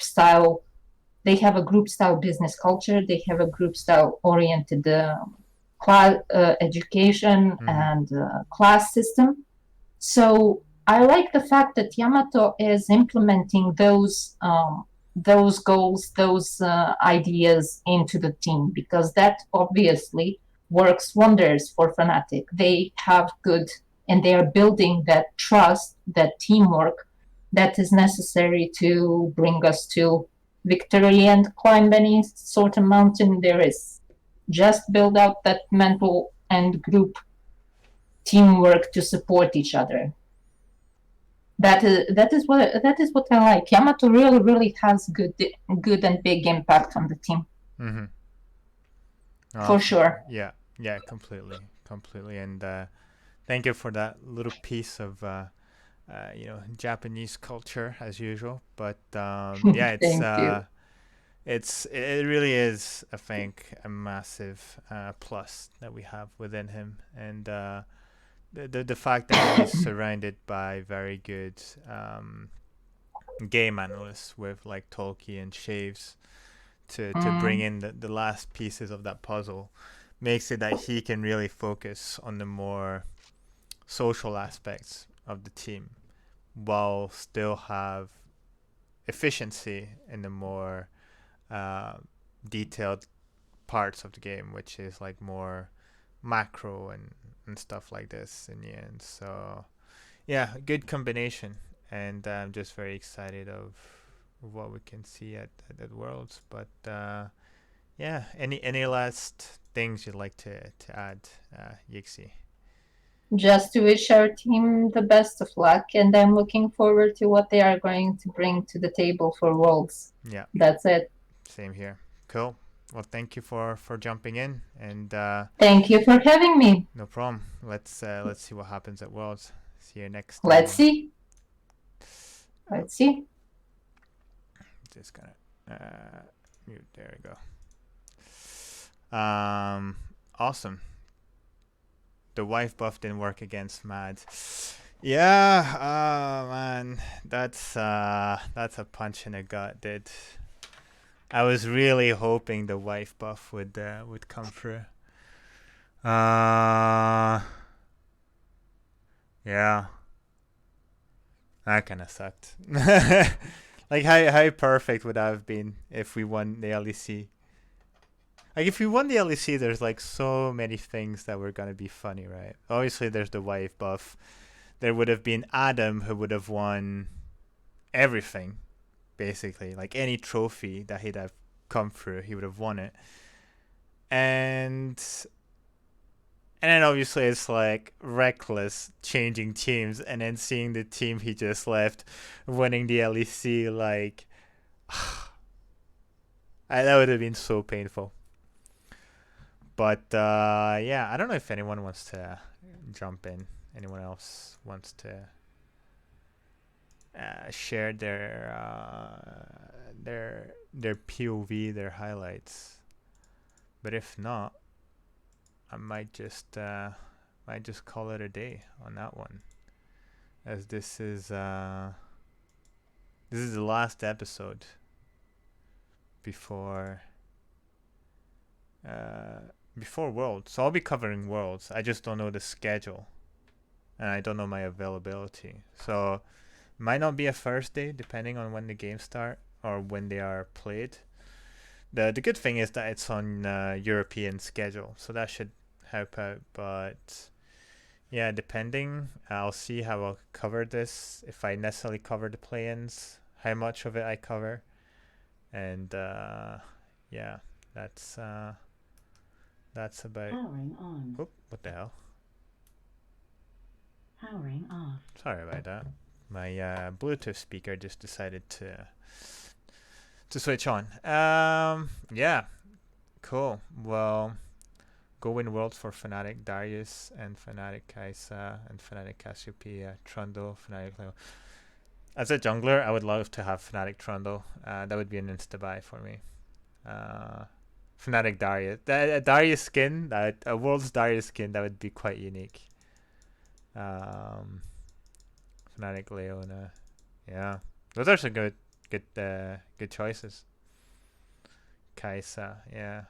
style. They have a group style business culture. They have a group style oriented class education and class system. So I like the fact that Yamato is implementing those goals, those ideas into the team, because that obviously works wonders for Fnatic. They have good, and they are building that trust, that teamwork that is necessary to bring us to victory and climb any sort of mountain there is. Just build out that mental and group teamwork to support each other. That is what I like. Yamato really has good and big impact on the team. For sure. Yeah, completely. And thank you for that little piece of Japanese culture as usual. But yeah, it really is, I think, a massive plus that we have within him, and the fact that he's surrounded by very good game analysts with like Tolkien and Shaves to bring in the last pieces of that puzzle makes it that he can really focus on the more social aspects of the team while still have efficiency in the more detailed parts of the game, which is like more macro and stuff like this in the end. So yeah, good combination, and I'm just very excited of what we can see at Worlds. But yeah, any last things you'd like to add, Yixi? Just to wish our team the best of luck, and I'm looking forward to what they are going to bring to the table for Worlds. Yeah, that's it. Same here. Cool. Well, thank you for jumping in, and Thank you for having me. no problem. Let's see what happens at Worlds. See you next time. Let's see. Let's see. Just gonna mute. There we go. Awesome. The wife buff didn't work against Mad. Yeah, man, that's a punch in the gut, dude. I was really hoping the wife buff would come through. Yeah, that kind of sucked. Like how perfect would that have been if we won the LEC? Like if we won the LEC, there's like so many things that were gonna be funny, right? Obviously, there's the wife buff. There would have been Adam who would have won everything, basically. Like any trophy that he'd have come through, he would have won it. And then obviously it's like reckless changing teams and then seeing the team he just left winning the LEC, like that would have been so painful. But yeah, I don't know if anyone wants to jump in. Anyone else wants to share their POV, their highlights? But if not, I might just call it a day on that one, as this is the last episode before Worlds. So I'll be covering Worlds. I just don't know the schedule, and I don't know my availability. So might not be a Thursday, depending on when the games start or when they are played. The good thing is that it's on European schedule, so that should help out. But yeah, depending, I'll see how I'll cover this. If I necessarily cover the play-ins, how much of it I cover, and yeah, that's about. Powering on. Oop, what the hell? Powering off. Sorry about that. My Bluetooth speaker just decided to switch on. Yeah, cool. Well, go win Worlds for Fnatic Darius and Fnatic Kaisa and Fnatic Cassiopeia, Trundle, Fnatic Leo. As a jungler, I would love to have Fnatic Trundle. That would be an insta-buy for me. Fnatic Darius. Darius skin, a World's Darius skin, that would be quite unique. Fnatic Leona. Yeah. Those are some good choices. Kaisa, yeah.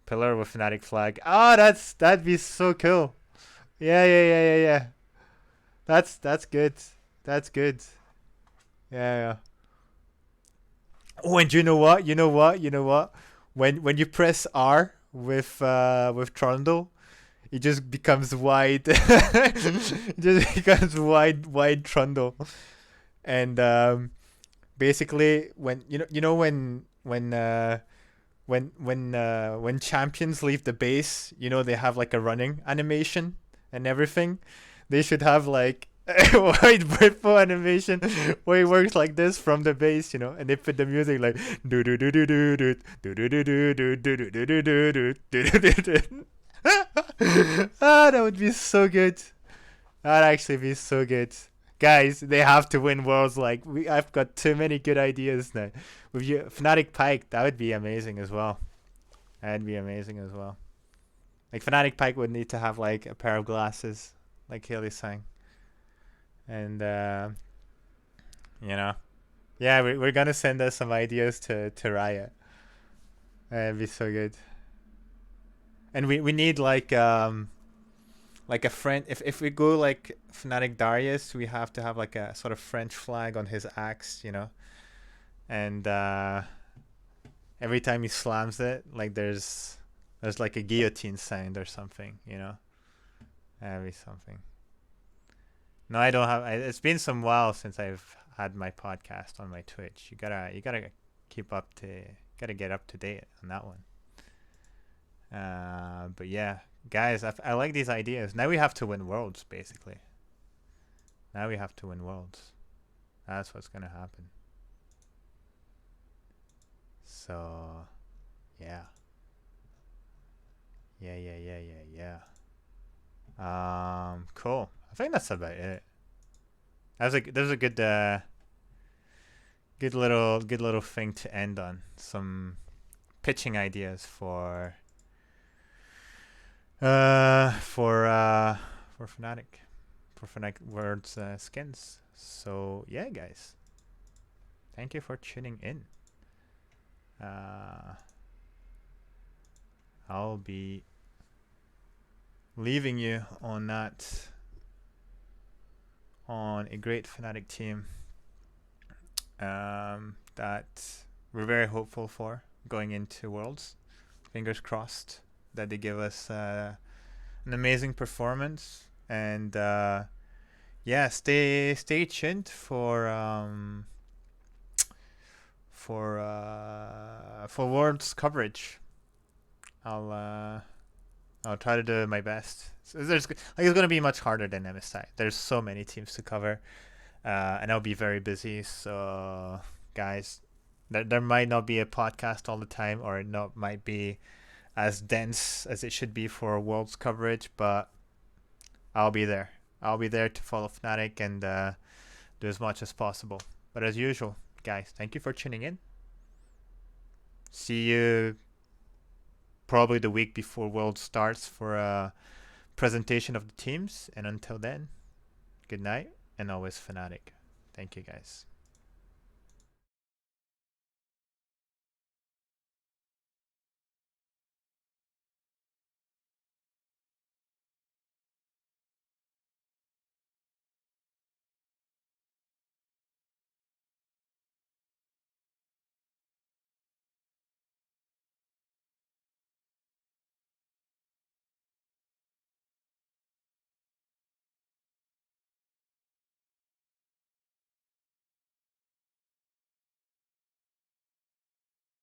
Pillar with Fnatic flag. Oh, that'd be so cool. Yeah. That's good. That's good. Yeah. Oh, and you know what? When you press R with Trundle, it just becomes wide. It just becomes wide Trundle, and basically when when champions leave the base, they have like a running animation and everything. They should have like a wide Britful animation where it works like this from the base, and they put the music like do do do do do do do do do do do do do do do do do. That would be so good. That'd actually be so good. Guys, they have to win Worlds. Like I've got too many good ideas now. With you, Fnatic Pike, that would be amazing as well. That'd be amazing as well. Like Fnatic Pike would need to have like a pair of glasses, like Haley sang. And yeah, we're gonna send us some ideas to Riot. That'd be so good. And we need like a friend. If we go like Fnatic Darius, we have to have like a sort of French flag on his axe, and every time he slams it, like there's like a guillotine sound or something, That'd be something. No, I don't have. It's been some while since I've had my podcast on my Twitch. You gotta keep up to. Gotta get up to date on that one. But yeah, guys, I like these ideas. Now we have to win Worlds, basically. Now we have to win Worlds. That's what's gonna happen. So yeah. Yeah. Cool. I think that's about it. There's a good little thing to end on. Some pitching ideas for Fnatic Words skins. So yeah, guys, thank you for tuning in. I'll be leaving you on a great Fnatic team that we're very hopeful for going into Worlds. Fingers crossed that they give us an amazing performance, and yeah, stay tuned for Worlds coverage. I'll try to do my best. So it's going to be much harder than MSI. There's so many teams to cover, and I'll be very busy. So, guys, there might not be a podcast all the time, or it not might be as dense as it should be for Worlds coverage. But I'll be there. I'll be there to follow Fnatic and do as much as possible. But as usual, guys, thank you for tuning in. See you probably the week before World starts for a presentation of the teams. And until then, good night and always Fnatic. Thank you, guys.